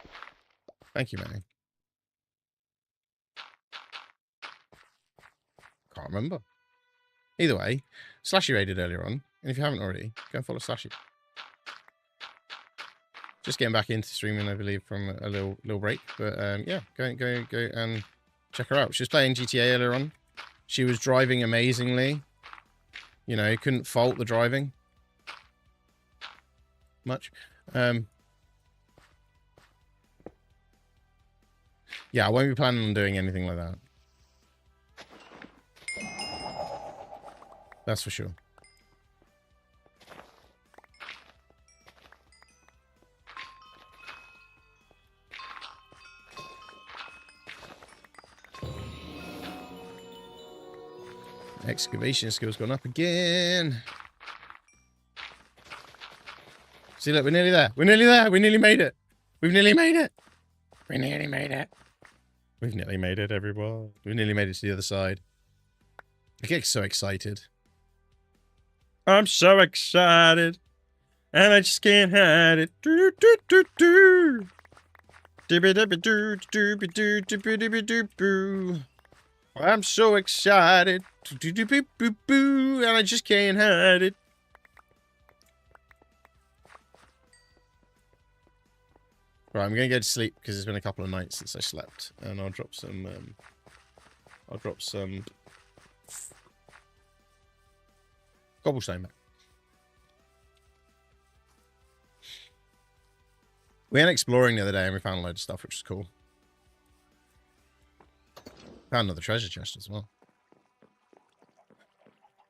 Thank you, Manny. Can't remember. Either way, Slashy raided earlier on. And if you haven't already, go and follow Slashy. Just getting back into streaming, I believe, from a little break. But yeah, go and check her out. She was playing GTA earlier on. She was driving amazingly. You know, couldn't fault the driving much. Yeah, I won't be planning on doing anything like that. That's for sure. Excavation skills gone up again. See, look, we're nearly there. We're nearly there. We nearly made it. We've nearly made it. We nearly made it. We've nearly made it, everyone. We nearly made it to the other side. I get so excited. I'm so excited. And I just can't hide it. Do do do do. Dibby dibby doo dibby doo dibby dibby doo boo. I'm so excited. Do do boo boo boo. And I just can't hide it. Right, I'm gonna go to sleep because it's been a couple of nights since I slept, and I'll drop some. Cobblestone back. We went exploring the other day and we found a load of stuff, which is cool. Found another treasure chest as well.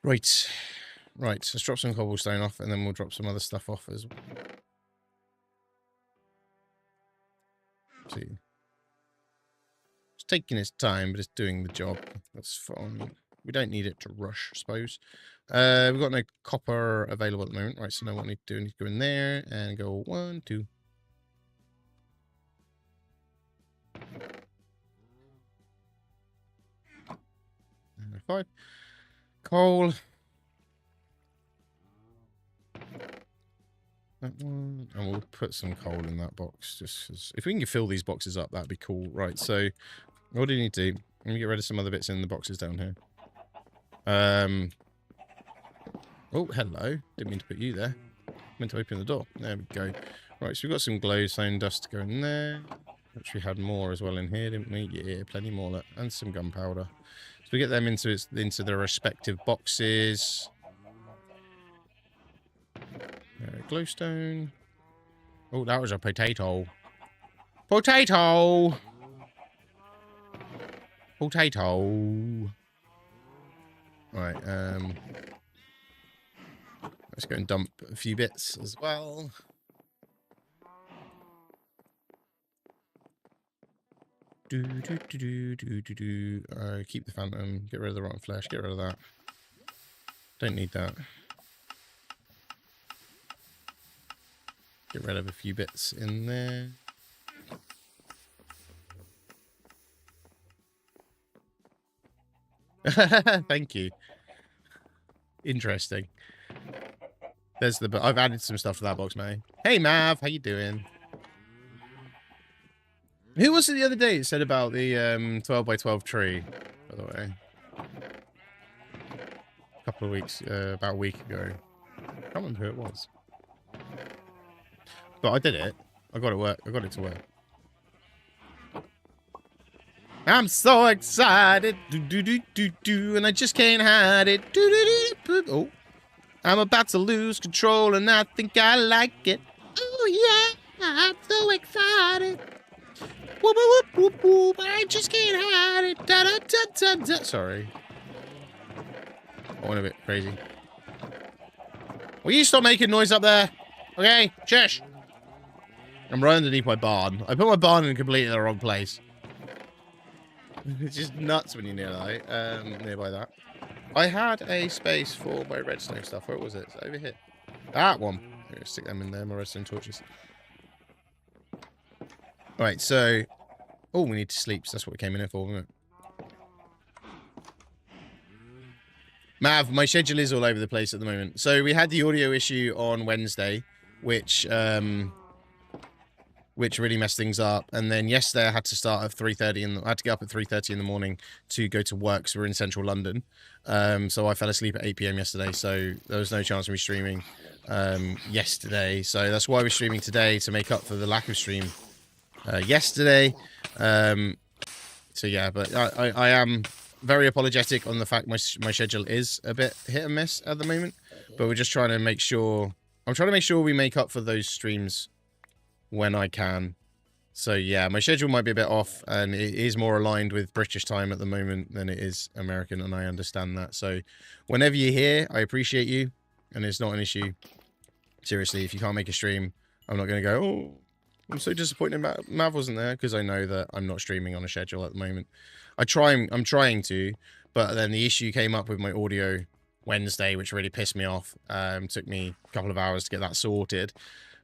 Right, let's drop some cobblestone off, and then we'll drop some other stuff off as well. See, it's taking its time, but it's doing the job. That's fine. We don't need it to rush, I suppose. We've got no copper available at the moment, right? So now what we need to do, we need to go in there and go 1, 2. And 5. Coal. That one, and we'll put some coal in that box, just because if we can fill these boxes up, that'd be cool. Right, so what do you need to do? Let me get rid of some other bits in the boxes down here. Oh, hello. Didn't mean to put you there. Meant to open the door. There we go. Right, so we've got some glowstone dust to go in there, which we had more as well in here, didn't we? Yeah, plenty more. And some gunpowder. So we get them into their respective boxes. Glowstone. Oh, that was a potato. Potato! Potato. Right, let's go and dump a few bits as well. Keep the phantom. Get rid of the rotten flesh. Get rid of that. Don't need that. Get rid of a few bits in there. Thank you. Interesting. There's the. I've added some stuff to that box, mate. Hey, Mav, how you doing? Who was it the other day that said about the 12 by 12 tree? By the way, a couple of weeks, about a week ago. I can't remember who it was. But I did it. I got it work. I got it to work. I'm so excited, and I just can't hide it. Oh, I'm about to lose control, and I think I like it. Oh yeah, I'm so excited. Whoop whoop whoop whoop! I just can't hide it. Da da da da da. Sorry, I went a bit crazy. Will you stop making noise up there? Okay, shush. I'm right underneath my barn. I put my barn in completely the wrong place. It's just nuts when you're nearby that. I had a space for my redstone stuff. Where was it? It's over here. That one. I'm gonna stick them in there, my redstone torches. Alright, so... Oh, we need to sleep, so that's what we came in here for, wasn't it? Mav, my schedule is all over the place at the moment. So we had the audio issue on Wednesday, which really messed things up. And then yesterday I had to start at 3:30 and I had to get up at 3:30 in the morning to go to work. So we're in central London. So I fell asleep at 8 PM yesterday. So there was no chance of me streaming yesterday. So that's why we're streaming today, to make up for the lack of stream yesterday. So yeah, but I am very apologetic on the fact my schedule is a bit hit and miss at the moment. But we're just trying to make sure... I'm trying to make sure we make up for those streams when I can. So yeah, my schedule might be a bit off, and it is more aligned with British time at the moment than it is American, and I understand that. So whenever you're here, I appreciate you, and it's not an issue. Seriously, if you can't make a stream, I'm not going to go, oh, I'm so disappointed Mav wasn't there, because I know that I'm not streaming on a schedule at the moment. I'm trying to, but then the issue came up with my audio Wednesday, which really pissed me off. Took me a couple of hours to get that sorted.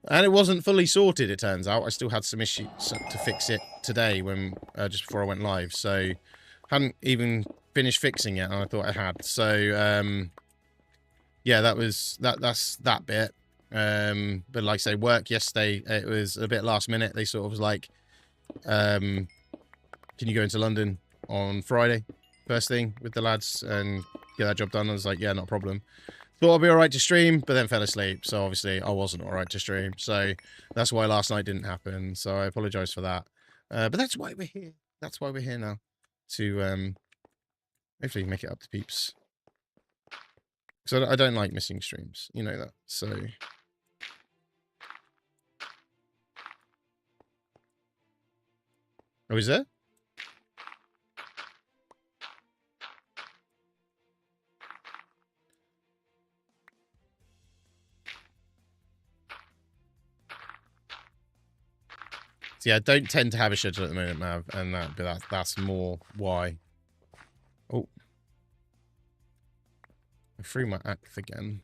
And it wasn't fully sorted, it turns out. I still had some issues to fix it today, when just before I went live. So, hadn't even finished fixing it, and I thought I had. So, yeah, that's that bit. But like I say, work yesterday, it was a bit last minute. They sort of was like, can you go into London on Friday, first thing, with the lads, and get that job done? I was like, yeah, not a problem. Thought I'd be alright to stream, but then fell asleep. So obviously I wasn't alright to stream. So that's why last night didn't happen. So I apologise for that. But that's why we're here. That's why we're here now. To hopefully make it up to peeps. Because I don't like missing streams. You know that. So... Oh, is there? So yeah, I don't tend to have a schedule at the moment, Mav, and that's more why. Oh. I threw my axe again.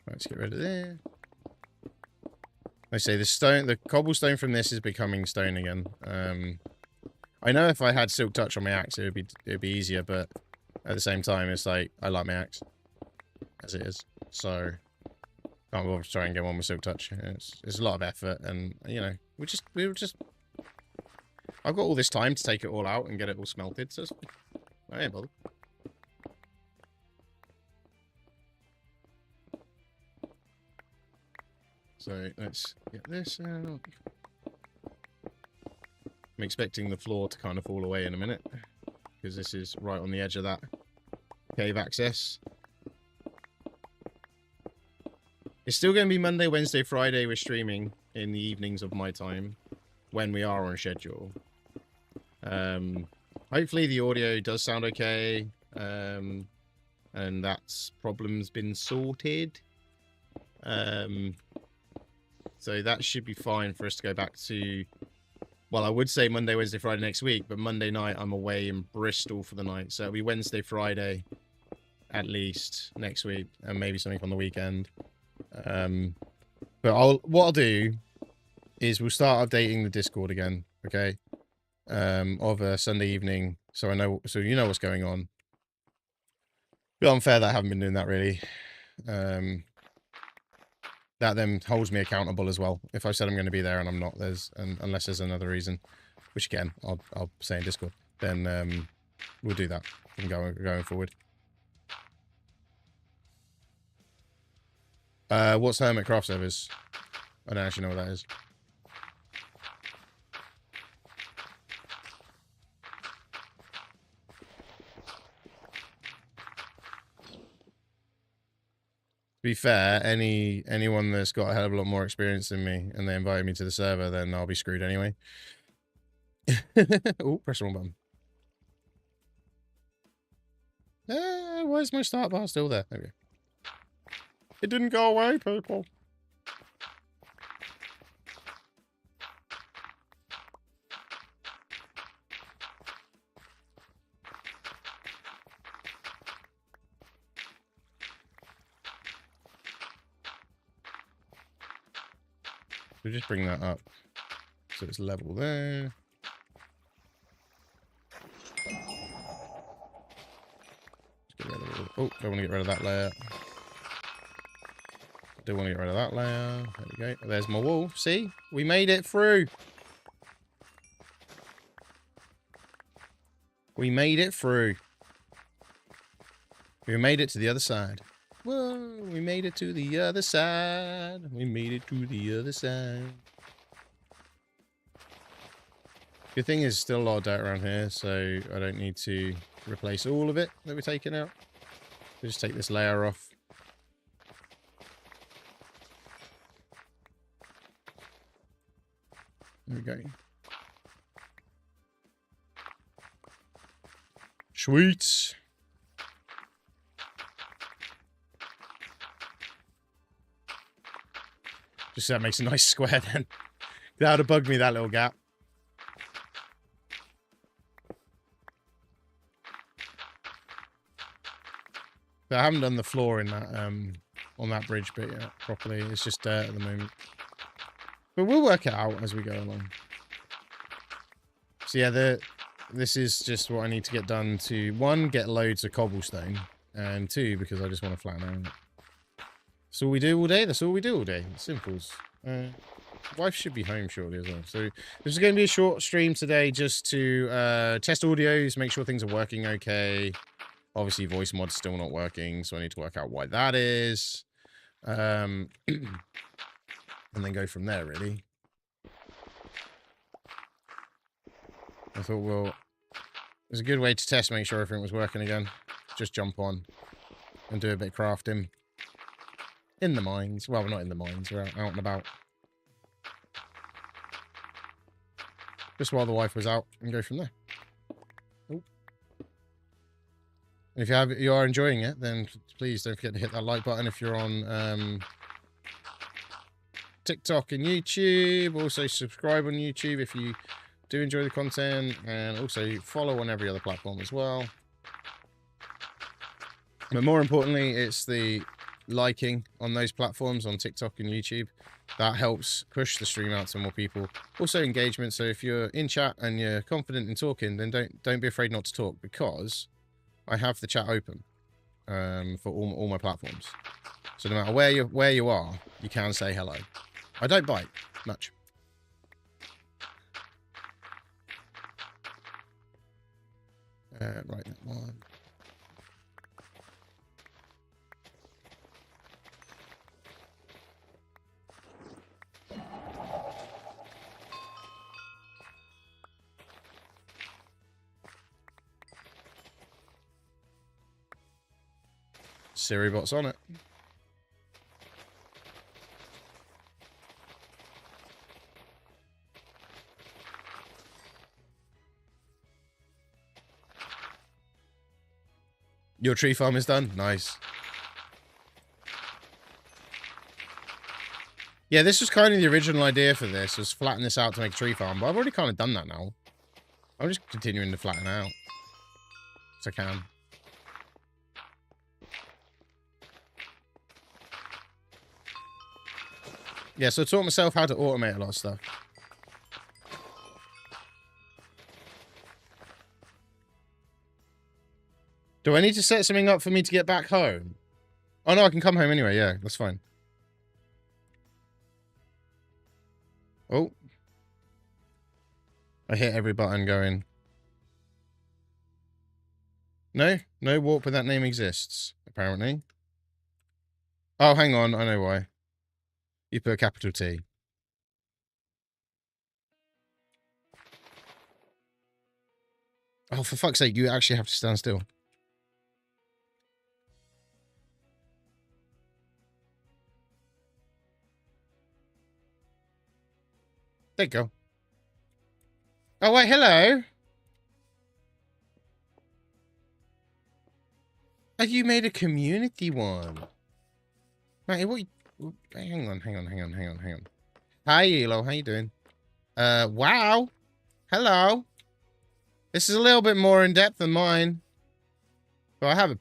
Let's get rid of there. I say the cobblestone from this is becoming stone again. I know if I had silk touch on my axe, it'd be easier, but at the same time, it's like I like my axe as it is, so can't bother to try and get one with silk touch. It's a lot of effort, and you know, we were just. I've got all this time to take it all out and get it all smelted, so I ain't bothered. So let's get this out. I'm expecting the floor to kind of fall away in a minute, because this is right on the edge of that cave access. It's still going to be Monday, Wednesday, Friday. We're streaming in the evenings of my time when we are on schedule. Hopefully the audio does sound okay. and that's problem's been sorted. So that should be fine for us to go back to. Well, I would say Monday, Wednesday, Friday next week, but Monday night I'm away in Bristol for the night, so it'll be Wednesday, Friday, at least next week, and maybe something on the weekend. But what I'll do is we'll start updating the Discord again, okay? Of a Sunday evening, so you know what's going on. A bit unfair that I haven't been doing that really. That then holds me accountable as well. If I said I'm going to be there and I'm not, unless there's another reason, which again I'll say in Discord, then we'll do that from going forward. What's Hermit Craft Servers? I don't actually know what that is. To be fair, anyone that's got a hell of a lot more experience than me and they invited me to the server, then I'll be screwed anyway. Oh, press the wrong button. Why is my start bar still there? There we go. It didn't go away, people. We'll just bring that up so it's level there. Oh, don't want to get rid of that layer. Do want to get rid of that layer. There we go. There's my wall. See? We made it through. We made it through. We made it to the other side. Whoa, we made it to the other side. We made it to the other side. Good thing is still a lot of dirt around here, so I don't need to replace all of it that we're taking out. We'll just take this layer off. There we go. Sweet. Just so that makes a nice square then. That would have bugged me, that little gap. But I haven't done the floor in that on that bridge bit yet properly. It's just dirt at the moment. But we'll work it out as we go along. So yeah, this is just what I need to get done to, one, get loads of cobblestone, and two, because I just want to flatten out. That's all we do all day. That's all we do all day. Simples. Wife should be home shortly as well. So this is going to be a short stream today just to test audios, make sure things are working okay. Obviously, voice mod's still not working, so I need to work out why that is. And then go from there, really. I thought, well, it was a good way to test, make sure everything was working again. Just jump on and do a bit of crafting. In the mines. Well, not in the mines. We're out and about. Just while the wife was out and go from there. Ooh. And if you are enjoying it, then please don't forget to hit that like button if you're on TikTok and YouTube. Also subscribe on YouTube if you do enjoy the content, and also follow on every other platform as well. But more importantly, it's the liking on those platforms, on TikTok and YouTube. That helps push the stream out to more people. Also engagement, so if you're in chat and you're confident in talking, then don't be afraid not to talk, because I have the chat open for all my platforms. So no matter where you are, you can say hello. I don't bite much. Right, that one. Siri bot's on it. Your tree farm is done? Nice. Yeah, this was kind of the original idea for this, was flatten this out to make a tree farm, but I've already kind of done that now. I'm just continuing to flatten out. As I can. Yeah, so I taught myself how to automate a lot of stuff. Do I need to set something up for me to get back home? Oh no, I can come home anyway, yeah, that's fine. Oh. I hit every button going. No? No warp with that name exists, apparently. Oh, hang on, I know why. You put a capital T. Oh, for fuck's sake, you actually have to stand still. There you go. Oh, wait, hello. Oh, you made a community one. Matty, what you... Hang on. Hi, Elo, how you doing? Wow. Hello. This is a little bit more in depth than mine. But I have a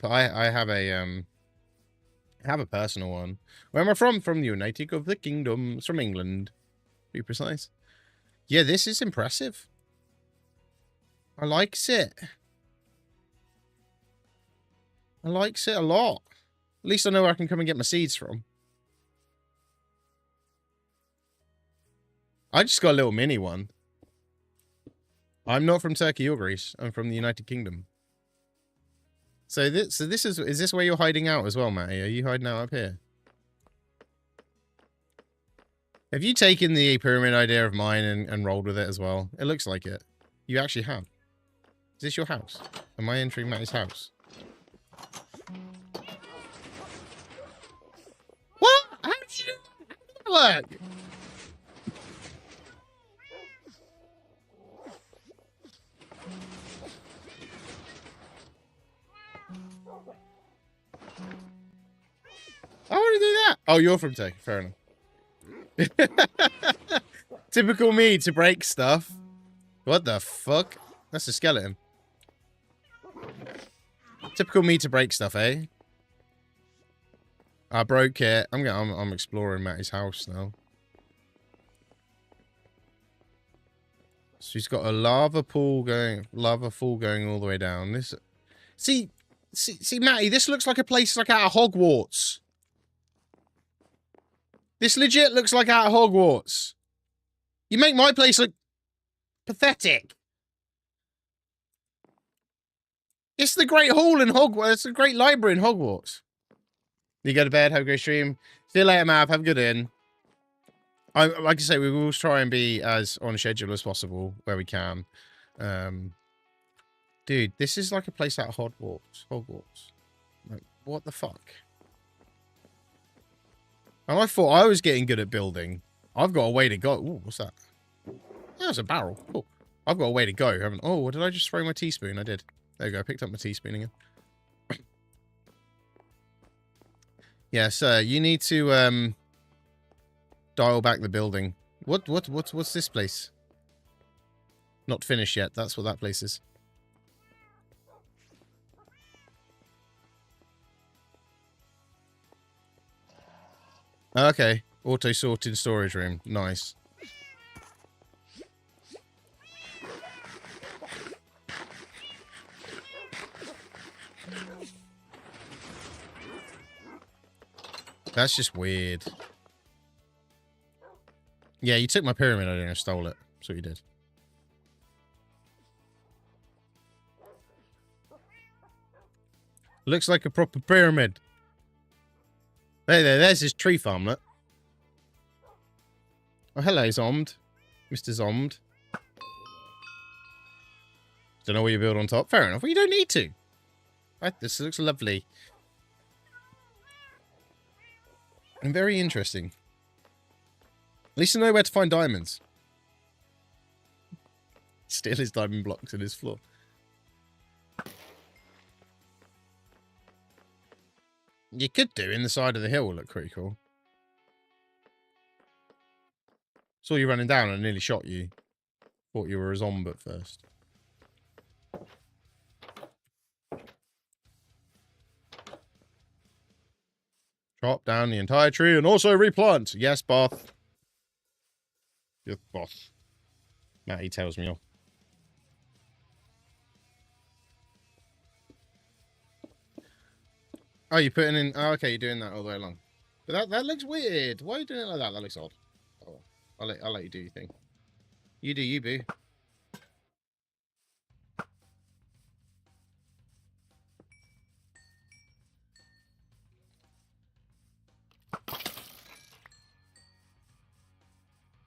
personal one. Where am I from? From the United of the Kingdoms, from England. To be precise. Yeah, this is impressive. I likes it. I likes it a lot. At least I know where I can come and get my seeds from. I just got a little mini one. I'm not from Turkey or Greece. I'm from the United Kingdom. So this is this where you're hiding out as well, Matty? Are you hiding out up here? Have you taken the pyramid idea of mine and rolled with it as well? It looks like it. You actually have. Is this your house? Am I entering Matty's house? What? How did you do that work? I want to do that. Oh, you're from Turkey. Fair enough. Typical me to break stuff. What the fuck? That's a skeleton. Typical me to break stuff, eh? I broke it. I'm exploring Matty's house now. So he's got a lava fall going all the way down. This, see, Matty. This looks like a place like out of Hogwarts. This legit looks like out of Hogwarts. You make my place look pathetic. It's the Great Hall in Hogwarts. It's the Great Library in Hogwarts. You go to bed, have a great stream. See you later, Mav. Have a good in. Like I say, we will try and be as on schedule as possible where we can. Dude, this is like a place out of Hogwarts. Like, what the fuck? And I thought I was getting good at building. I've got a way to go. Ooh, what's that? Oh, that's a barrel. Cool. I've got a way to go, haven't I? Oh, did I just throw my teaspoon? I did. There you go. I picked up my teaspoon again. Yeah, sir. You need to dial back the building. What's this place? Not finished yet. That's what that place is. Okay. Auto-sorted storage room. Nice. That's just weird. Yeah, you took my pyramid idea and stole it. That's what you did. Looks like a proper pyramid. There's his tree farm, look. Oh, hello, Zomd. Mr. Zomd. Don't know what you build on top. Fair enough. Well, you don't need to. Right, this looks lovely. And very interesting. At least I know where to find diamonds. Steal his diamond blocks in his floor. You could do in the side of the hill. Will look pretty cool. Saw you running down and I nearly shot you. Thought you were a zombie at first. Chop down the entire tree and also replant. Yes, Both. Yes, Both. Matty tells me off. Oh, you're putting in... Oh, okay, you're doing that all the way along. But that looks weird. Why are you doing it like that? That looks odd. Oh, I'll let you do your thing. You do you, boo.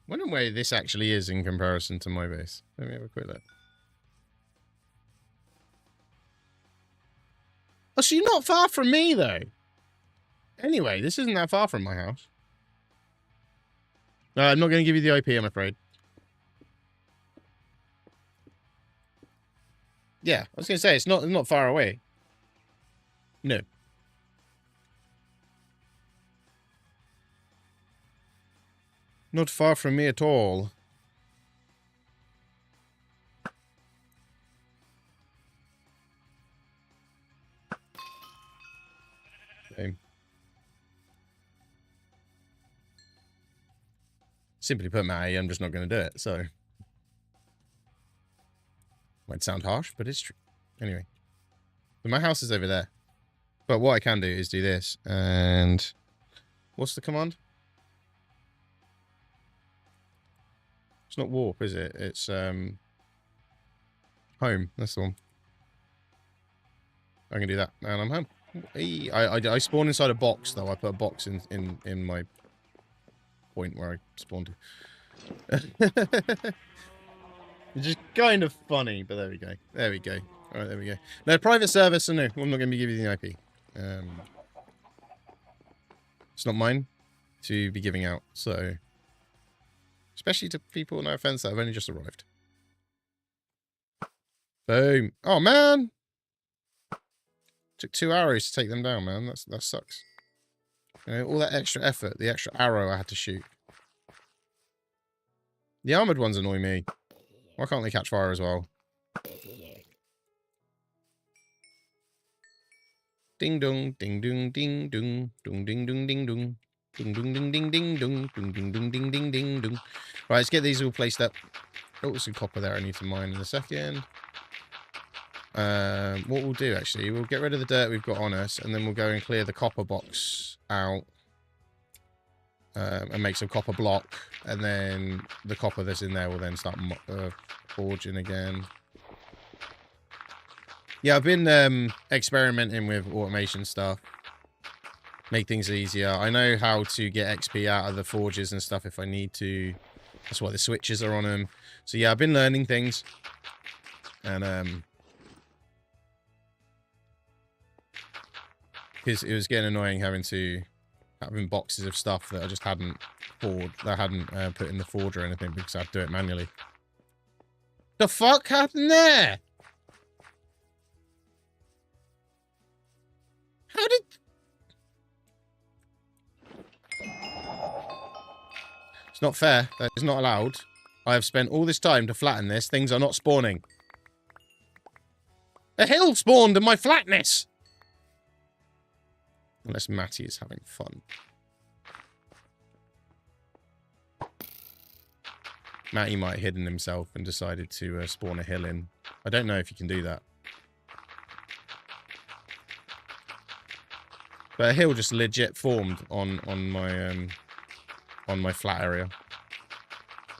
Wonder where this actually is in comparison to my base. Let me have a quick look. Oh, so you're not far from me, though. Anyway, this isn't that far from my house. No, I'm not going to give you the IP, I'm afraid. Yeah, I was going to say, it's not far away. No. Not far from me at all. Okay. Simply put, Matty, I'm just not going to do it, so... Might sound harsh, but it's true. Anyway. But my house is over there. But what I can do is do this, and... What's the command? It's not warp, is it? It's, home. That's the one. I can do that, and I'm home. Hey, I spawn inside a box, though. I put a box in my point where I spawned to. It's just kind of funny, but there we go. There we go. All right, there we go. No, private server, so no. I'm not going to give you the IP. It's not mine to be giving out, so... Especially to people, no offense, that have only just arrived. Boom. Oh, man! Took 2 hours to take them down, man. That sucks. You know, all that extra effort, the extra arrow I had to shoot. The armored ones annoy me. Why can't they catch fire as well? Ding dong, ding dong, ding dong, dong ding dong ding dong. Ding ding ding ding ding dong, ding ding ding ding ding ding dong. Right, let's get these all placed up. Oh, some copper there I need to mine in a second. What we'll do actually, we'll get rid of the dirt we've got on us, and then we'll go and clear the copper box out. And make some copper block, and then the copper that's in there will then start forging again. Yeah, I've been experimenting with automation stuff. Make things easier. I know how to get XP out of the forges and stuff if I need to. That's why the switches are on them. So yeah, I've been learning things. And because it was getting annoying having boxes of stuff that I just hadn't put in the forge or anything because I had to do it manually. The fuck happened there? How did... It's not fair. That is not allowed. I have spent all this time to flatten this. Things are not spawning. A hill spawned in my flatness! Unless Matty is having fun. Matty might have hidden himself and decided to spawn a hill in. I don't know if you can do that. But a hill just legit formed on my flat area.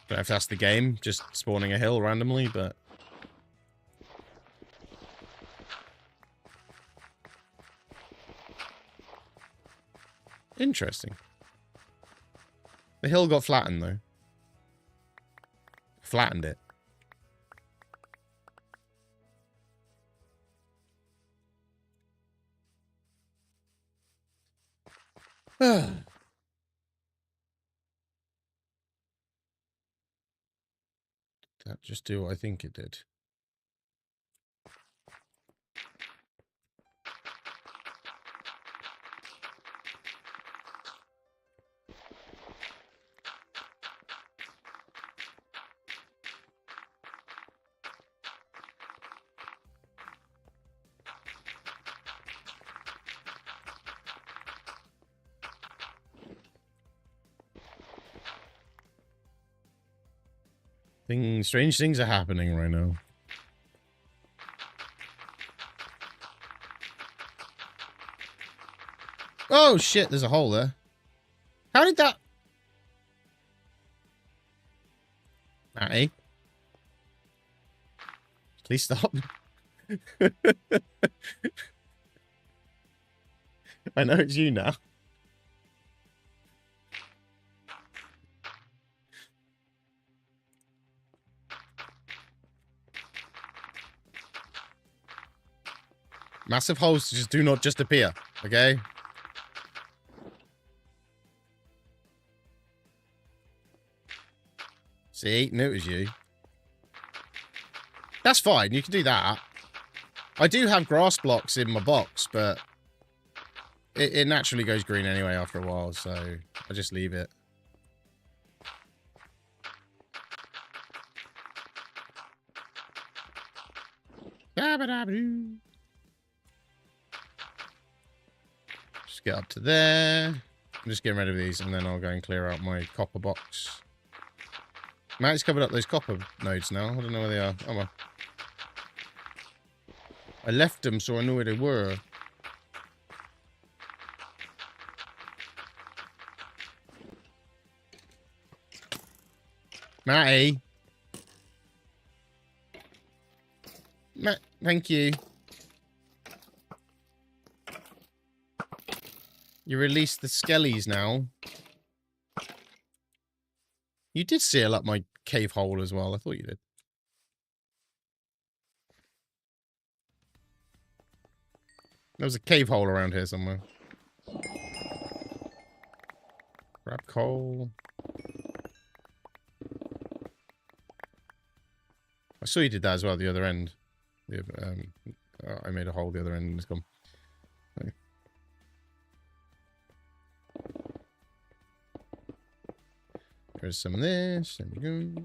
Don't know if that's the game, just spawning a hill randomly, but... Interesting. The hill got flattened, though. Flattened it. Did that just do what I think it did? Strange things are happening right now. Oh shit, there's a hole there. How did that... Matty? Please stop. I know it's you now. Massive holes just do not just appear, okay? See, knew it was you. That's fine, you can do that. I do have grass blocks in my box, but it naturally goes green anyway after a while, so I just leave it. Just get up to there. I'm just getting rid of these, and then I'll go and clear out my copper box. Matt's covered up those copper nodes now. I don't know where they are. Oh well. I left them so I knew where they were. Matty. Matt, thank you. You released the skellies now. You did seal up my cave hole as well. I thought you did. There was a cave hole around here somewhere. Grab coal. I saw you did that as well, the other end. I made a hole the other end and it's gone. Okay. There's some of this. There we go.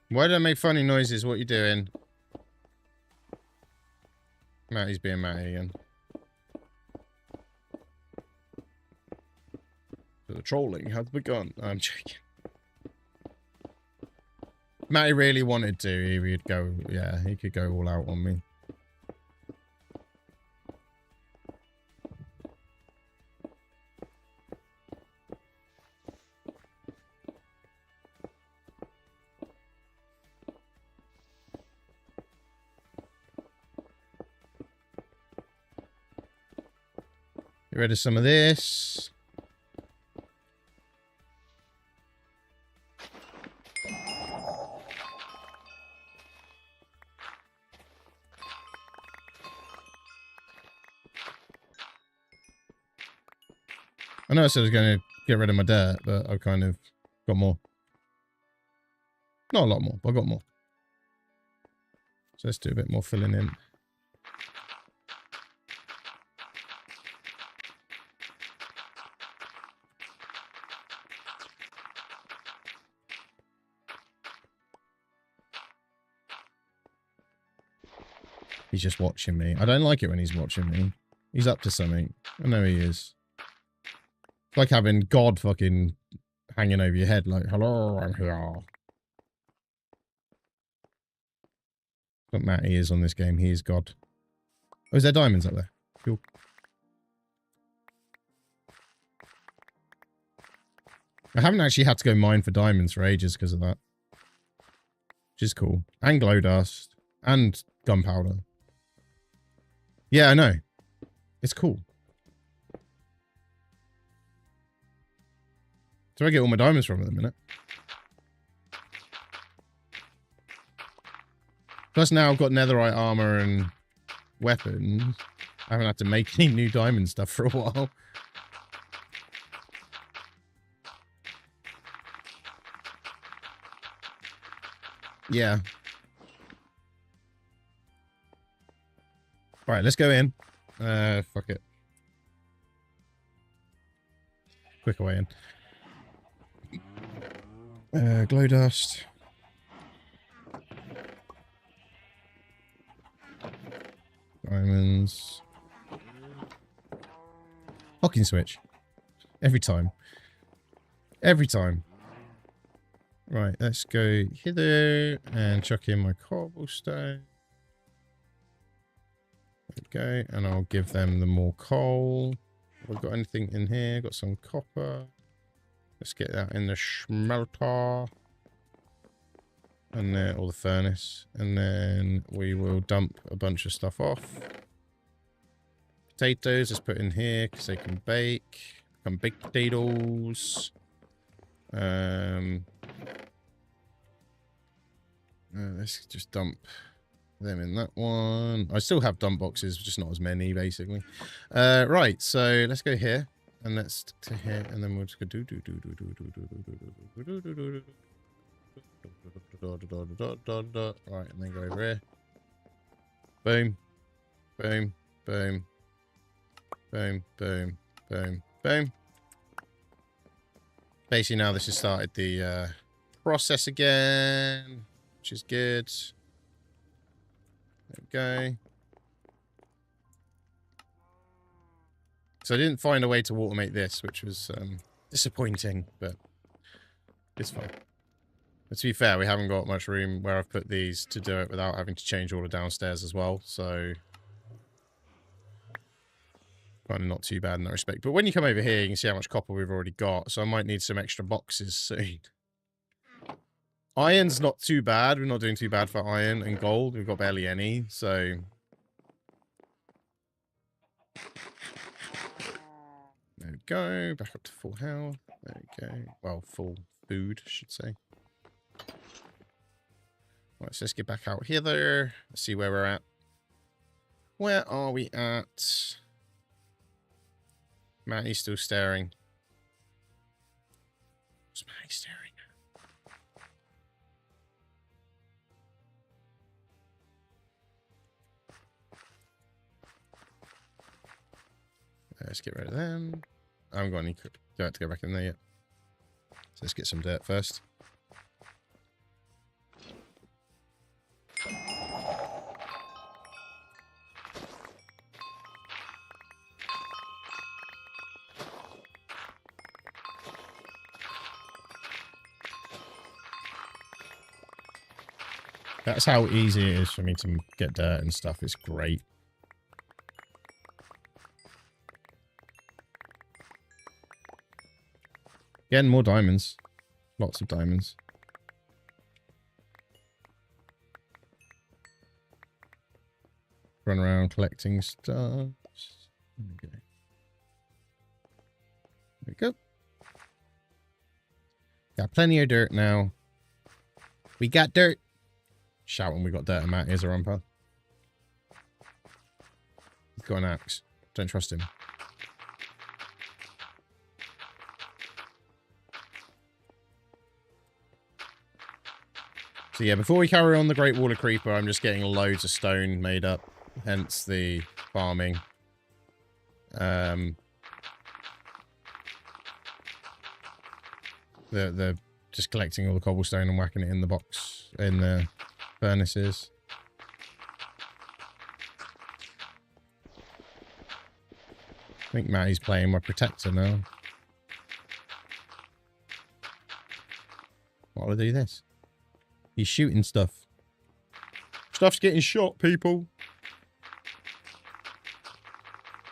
Why did I make funny noises? What are you doing? Matty's being Matty again. The trolling has begun. I'm joking. Matty really wanted to. He would go, yeah, he could go all out on me. Get rid of some of this. I know I said I was going to get rid of my dirt, but I've kind of got more. Not a lot more, but I got more. So let's do a bit more filling in. He's just watching me. I don't like it when he's watching me. He's up to something. I know he is. It's like having God fucking hanging over your head like, hello, I'm here. But Matty is on this game. He is God. Oh, is there diamonds up there? Cool. I haven't actually had to go mine for diamonds for ages because of that. Which is cool. And glow dust. And gunpowder. Yeah, I know. It's cool. So I get all my diamonds from at the minute. Plus now I've got netherite armor and weapons. I haven't had to make any new diamond stuff for a while. Yeah. Alright, let's go in. Fuck it. Quicker way in. Glow dust. Diamonds. Locking switch. Every time. Every time. Right, let's go hither and chuck in my cobblestone. There we go, and I'll give them the more coal. Have we got anything in here? Got some copper. Let's get that in the smelter. And then, or the furnace. And then we will dump a bunch of stuff off. Potatoes, let's put in here because they can bake. Become baked potatoes. Let's just dump them in that one. I still have dump boxes, just not as many, basically. Right, so let's go here. And let's to here, and then we'll just go right, and then go over here. Boom. Boom. Boom. Boom. Boom. Boom. Boom. Basically now this has started the process again, which is good. There we go. So I didn't find a way to automate this, which was disappointing, but it's fine. But to be fair, we haven't got much room where I've put these to do it without having to change all the downstairs as well, so kind of not too bad in that respect. But when you come over here, you can see how much copper we've already got, so I might need some extra boxes soon. Iron's not too bad. We're not doing too bad for iron and gold. We've got barely any, so there we go. Back up to full health. There we go. Well, full food, I should say. Right, so let's get back out here there. Let's see where we're at. Where are we at? Matty's still staring. What's Matty staring at? Let's get rid of them. I haven't got any dirt to go back in there yet. So let's get some dirt first. That's how easy it is for me to get dirt and stuff. It's great. Getting more diamonds. Lots of diamonds. Run around collecting stuff. There we go. There we go. Got plenty of dirt now. We got dirt. Shouting we got dirt and Matt. Here's a rumper. He's got an axe. Don't trust him. So yeah, before we carry on the Great Wall of Creeper, I'm just getting loads of stone made up. Hence the farming. The just collecting all the cobblestone and whacking it in the box in the furnaces. I think Matty's playing my protector now. Why would I do this? He's shooting stuff. Stuff's getting shot, people.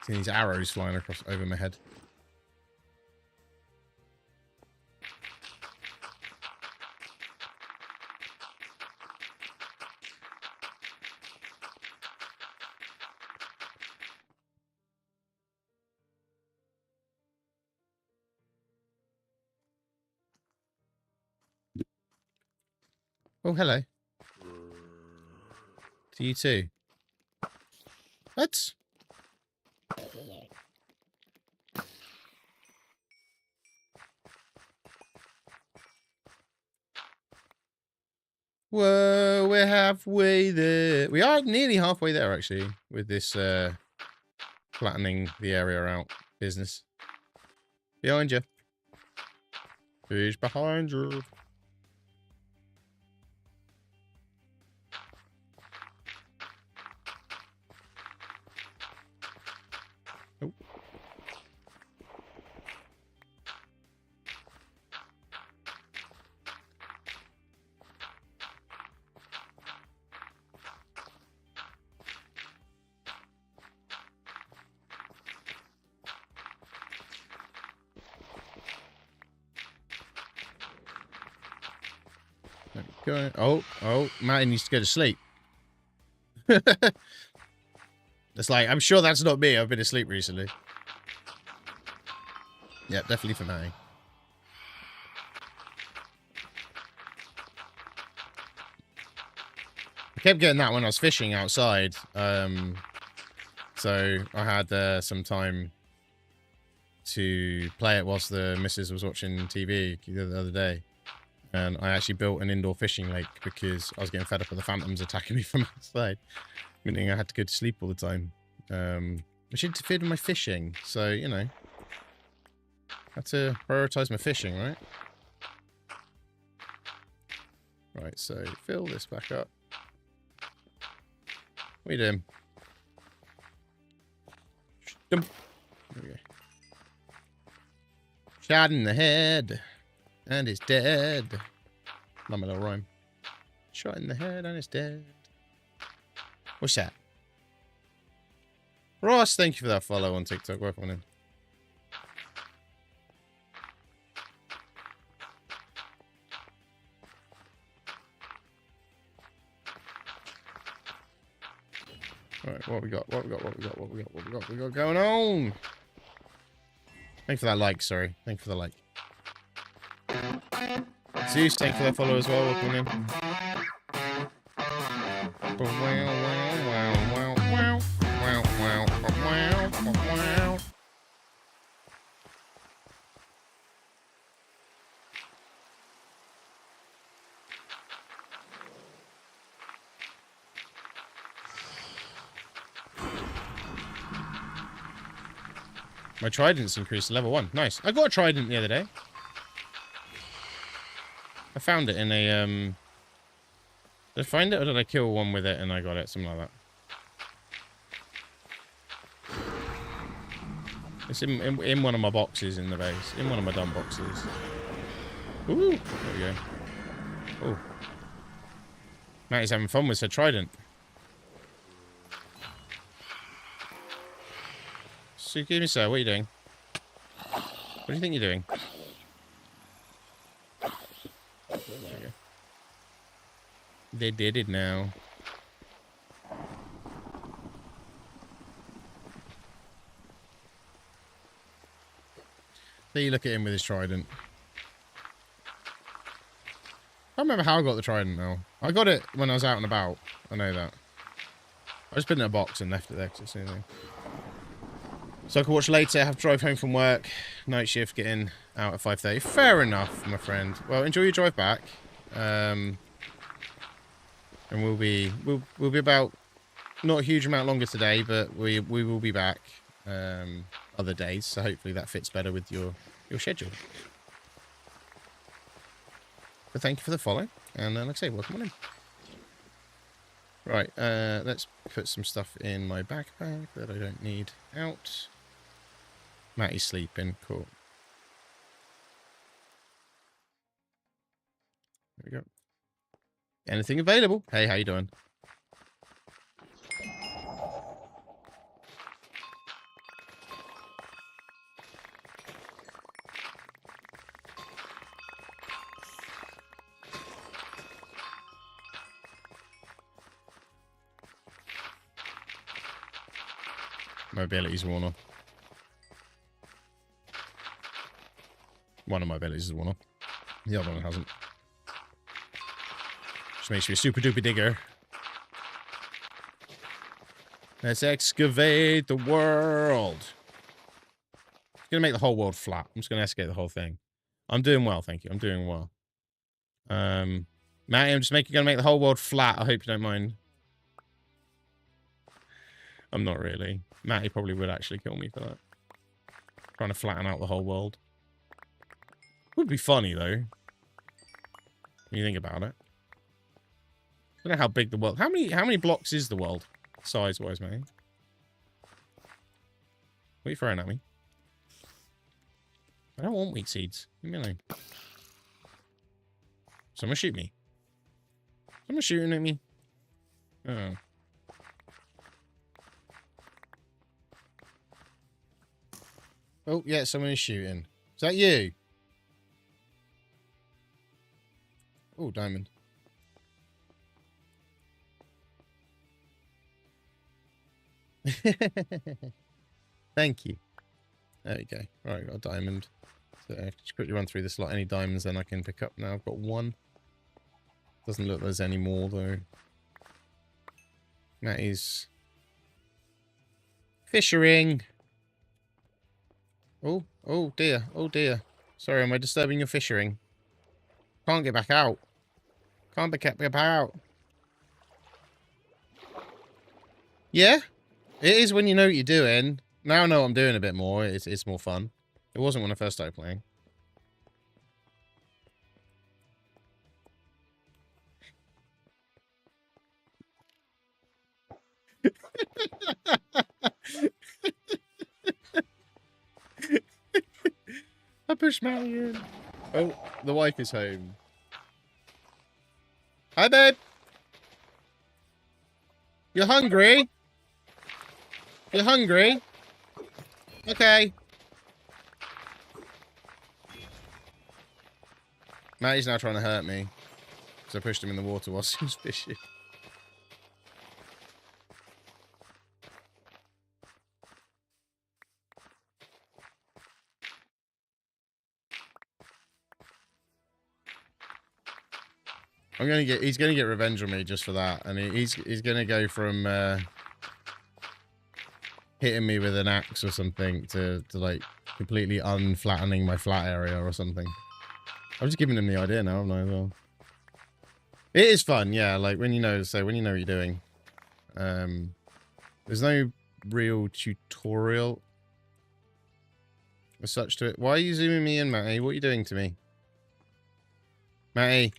See these arrows flying across over my head. Oh, hello. To you too. What? Whoa, we're halfway there. We are nearly halfway there, actually, with this flattening the area out business. Behind you. Who's behind you? going. Oh, Matty needs to go to sleep. It's like, I'm sure that's not me. I've been asleep recently. Yeah, definitely for Matty. I kept getting that when I was fishing outside. So I had some time to play it whilst the missus was watching TV the other day. And I actually built an indoor fishing lake because I was getting fed up with the phantoms attacking me from outside. Meaning I had to go to sleep all the time. Which interfered with my fishing. So, you know. I had to prioritise my fishing, right? Right, so fill this back up. What are you doing? There we go. Shot in the head. And he's dead. Not my little rhyme. Shot in the head and he's dead. What's that? Ross, thank you for that follow on TikTok. Welcome in. Alright, what we got? What we got going on? Thank you for that like, sorry. Thank you for the like. Zeus, thank you for that follow as well. Welcome in. My trident's increased to level 1. Nice. I got a trident the other day. I found it in a, Did I find it or did I kill one with it and I got it? Something like that. It's in one of my boxes in the base. In one of my dumb boxes. Ooh. There we go. Oh. Matty's having fun with her trident. So give me sir, what are you doing? What do you think you're doing? There we go. They did it now. There you look at him with his trident. I don't remember how I got the trident now. I got it when I was out and about. I know that. I just put it in a box and left it there because it's anything. So I can watch later, have to drive home from work. Night shift, getting out at 5:30. Fair enough, my friend. Well, enjoy your drive back. And we'll be about not a huge amount longer today, but we will be back other days. So hopefully that fits better with your schedule. But thank you for the follow, and like I say, welcome on in. Right, let's put some stuff in my backpack that I don't need out. Matty's sleeping, cool. There we go. Anything available? Hey, how you doing? Mobility's worn off. One of my abilities is worn off. The other one hasn't. Which makes me a super duper digger. Let's excavate the world. I'm gonna make the whole world flat. I'm just gonna excavate the whole thing. I'm doing well, thank you. I'm doing well. Matty, I'm just gonna make the whole world flat. I hope you don't mind. I'm not really. Matty probably would actually kill me for that. Trying to flatten out the whole world. Would be funny though. When you think about it. I don't know how big the world. How many blocks is the world? Size-wise, man. What are you throwing at me? I don't want wheat seeds. Leave me alone. Someone shoot me. Someone shooting at me. Oh. Oh, yeah, someone is shooting. Is that you? Oh, diamond. Thank you. There we go. Right, got a diamond. So just quickly run through this lot. Any diamonds then I can pick up now. I've got one. Doesn't look like there's any more though. Matty's fishing. Oh, oh dear. Oh dear. Sorry, am I disturbing your fishing? Can't get back out. Can't get back out. Yeah? It is when you know what you're doing. Now I know what I'm doing a bit more. It's more fun. It wasn't when I first started playing. I pushed Matty in. Oh, the wife is home. Hi, babe. You're hungry? You're hungry? Okay. Matty's now trying to hurt me. So I pushed him in the water whilst he was fishing. He's gonna get revenge on me just for that. And he's gonna go from hitting me with an axe or something to like completely unflattening my flat area or something. I'm just giving him the idea now, haven't I, as well? It is fun, yeah, like when you know what you're doing. There's no real tutorial as such to it. Why are you zooming me in, Matty? What are you doing to me? Matty.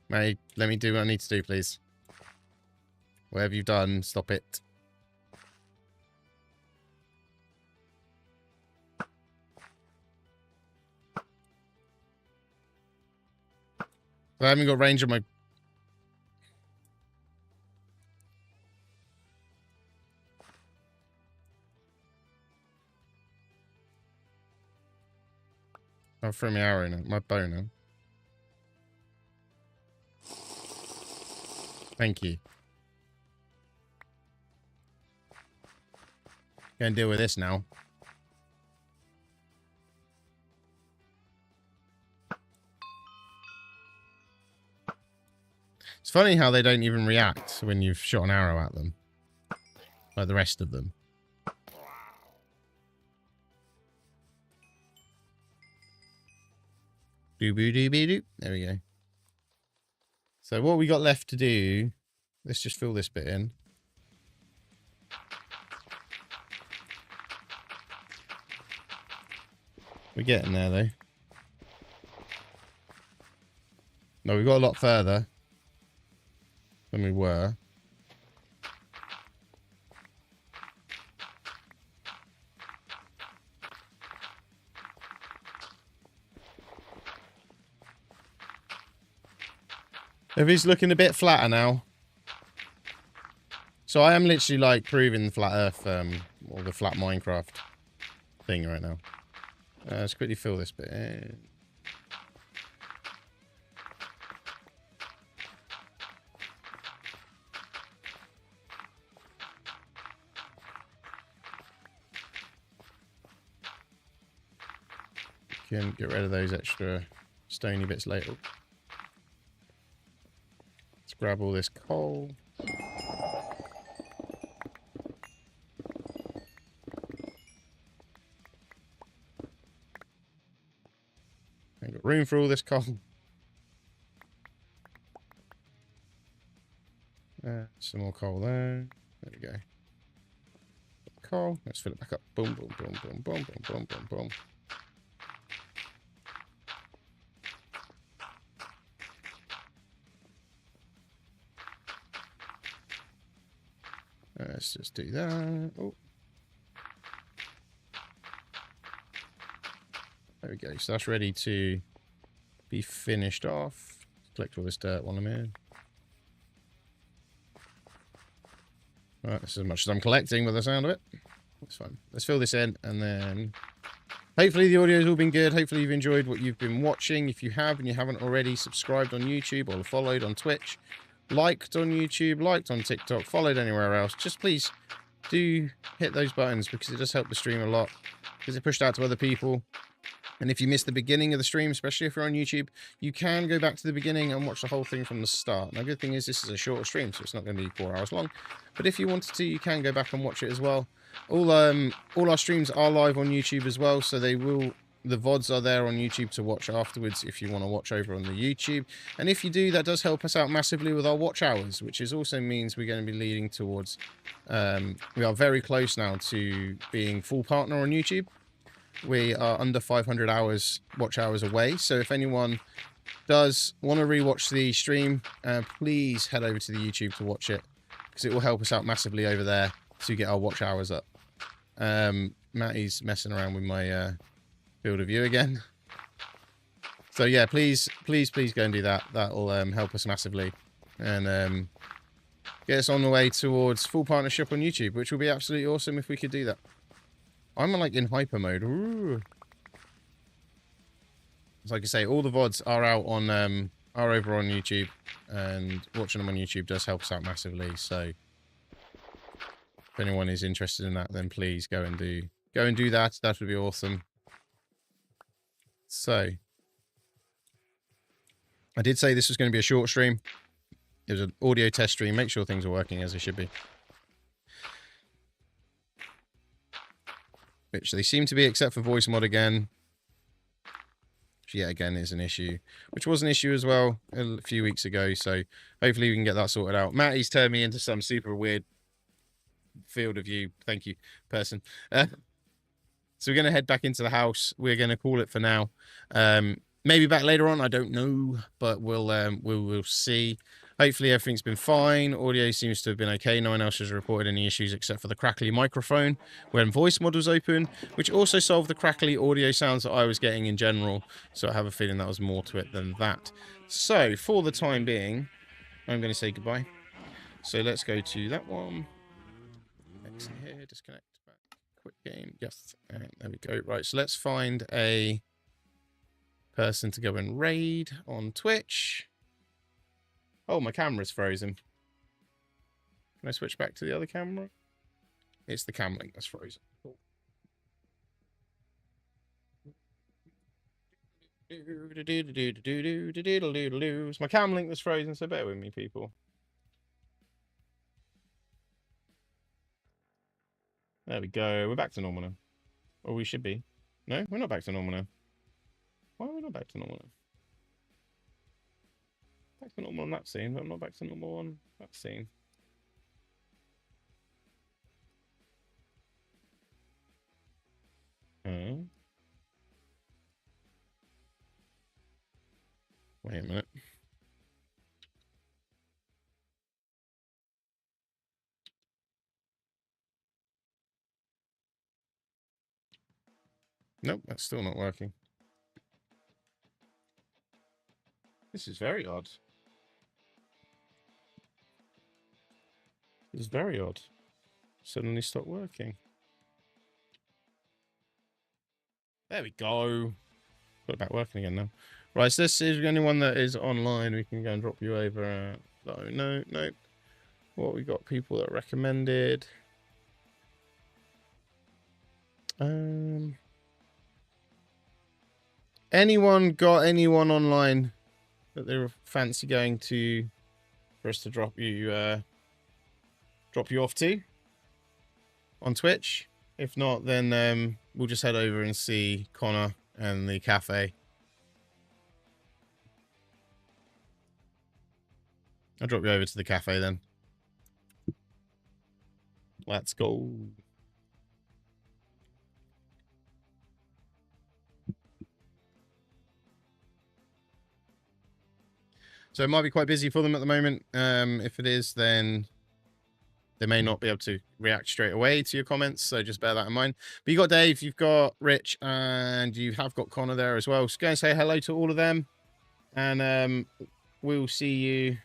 Matty, let me do what I need to do, please. Whatever you've done, stop it. I haven't got range on my... I'll throw my arrow now. My bow now. Thank you. Gonna deal with this now. It's funny how they don't even react when you've shot an arrow at them. Like the rest of them. Doo-boo-doo-boo-doo. There we go. So what we got left to do... Let's just fill this bit in. We're getting there, though. No, we got a lot further than we were. Everything's looking a bit flatter now. So I am literally like proving the flat Earth, or the flat Minecraft thing right now. Let's quickly fill this bit in. You can get rid of those extra stony bits later. Let's grab all this coal. Ain't got room for all this coal. Some more coal there. There we go. Coal. Let's fill it back up. Boom, boom, boom, boom, boom, boom, boom, boom, boom. Let's just do that. Oh. There we go. So that's ready to be finished off. Collect all this dirt while I'm in. Right, this is as much as I'm collecting with the sound of it. That's fine. Let's fill this in and then hopefully the audio's all been good. Hopefully you've enjoyed what you've been watching. If you have and you haven't already, subscribed on YouTube or followed on Twitch, liked on YouTube, liked on TikTok, followed anywhere else, just please do hit those buttons, because it does help the stream a lot, because it pushed out to other people. And if you missed the beginning of the stream, especially if you're on YouTube, you can go back to the beginning and watch the whole thing from the start. Now, the good thing is this is a shorter stream, so it's not going to be 4 hours long. But if you wanted to, you can go back and watch it as well. All our streams are live on YouTube as well, so the VODs are there on YouTube to watch afterwards if you want to watch over on the YouTube. And if you do, that does help us out massively with our watch hours, which also means we're going to be leading towards... we are very close now to being full partner on YouTube. We are under 500 hours, watch hours away. So if anyone does want to rewatch the stream, please head over to the YouTube to watch it, because it will help us out massively over there to get our watch hours up. Matty's messing around with my field of view again. So yeah, please go and do that. That will help us massively and get us on the way towards full partnership on YouTube, which will be absolutely awesome if we could do that. I'm like in hyper mode. Ooh. Like I say, all the VODs are out on are over on YouTube, and watching them on YouTube does help us out massively. So if anyone is interested in that, then please go and do that. That would be awesome. So I did say this was going to be a short stream. It was an audio test stream. Make sure things are working as they should be. Which they seem to be, except for voice mod again. Which yet again is an issue. Which was an issue as well a few weeks ago. So hopefully we can get that sorted out. Matty's turned me into some super weird field of view. Thank you, person. So we're going to head back into the house. We're going to call it for now. Maybe back later on. I don't know. But we'll see. Hopefully everything's been fine. Audio seems to have been okay. No one else has reported any issues except for the crackly microphone when voice mod was open, which also solved the crackly audio sounds that I was getting in general. So I have a feeling that was more to it than that. So for the time being, I'm going to say goodbye. So let's go to that one. Exit here, disconnect back. Quick game. Yes. And there we go. Right. So let's find a person to go and raid on Twitch. Oh, my camera's frozen. Can I switch back to the other camera? It's the cam link that's frozen. Cool. It's my cam link that's frozen, so bear with me, people. There we go. We're back to normal now. Or we should be. No, we're not back to normal now. Why are we not back to normal now? Back to normal on that scene, but I'm not back to normal on that scene. Oh. Wait a minute. Nope, that's still not working. This is very odd. This is very odd. Suddenly stopped working. There we go. Got it back working again now. Right, so this is anyone that is online. We can go and drop you over. No. What we got? People that recommended. Anyone got anyone online that they were fancy going to for us to drop you off to on Twitch? If not, then we'll just head over and see Connor and the cafe. I'll drop you over to the cafe then. Let's go. So it might be quite busy for them at the moment. If it is, then they may not be able to react straight away to your comments. So just bear that in mind. But you've got Dave, you've got Rich, and you have got Connor there as well. So go and say hello to all of them. And we'll see you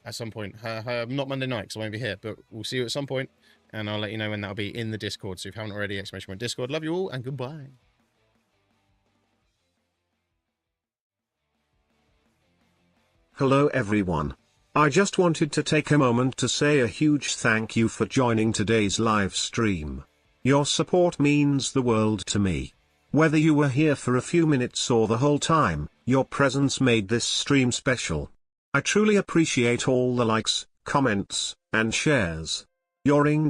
at some point. Not Monday night, because I won't be here. But we'll see you at some point. and I'll let you know when that'll be in the Discord. So if you haven't already, exclamation point Discord. Love you all, and goodbye. Hello everyone. I just wanted to take a moment to say a huge thank you for joining today's live stream. Your support means the world to me. Whether you were here for a few minutes or the whole time, your presence made this stream special. I truly appreciate all the likes, comments, and shares. Your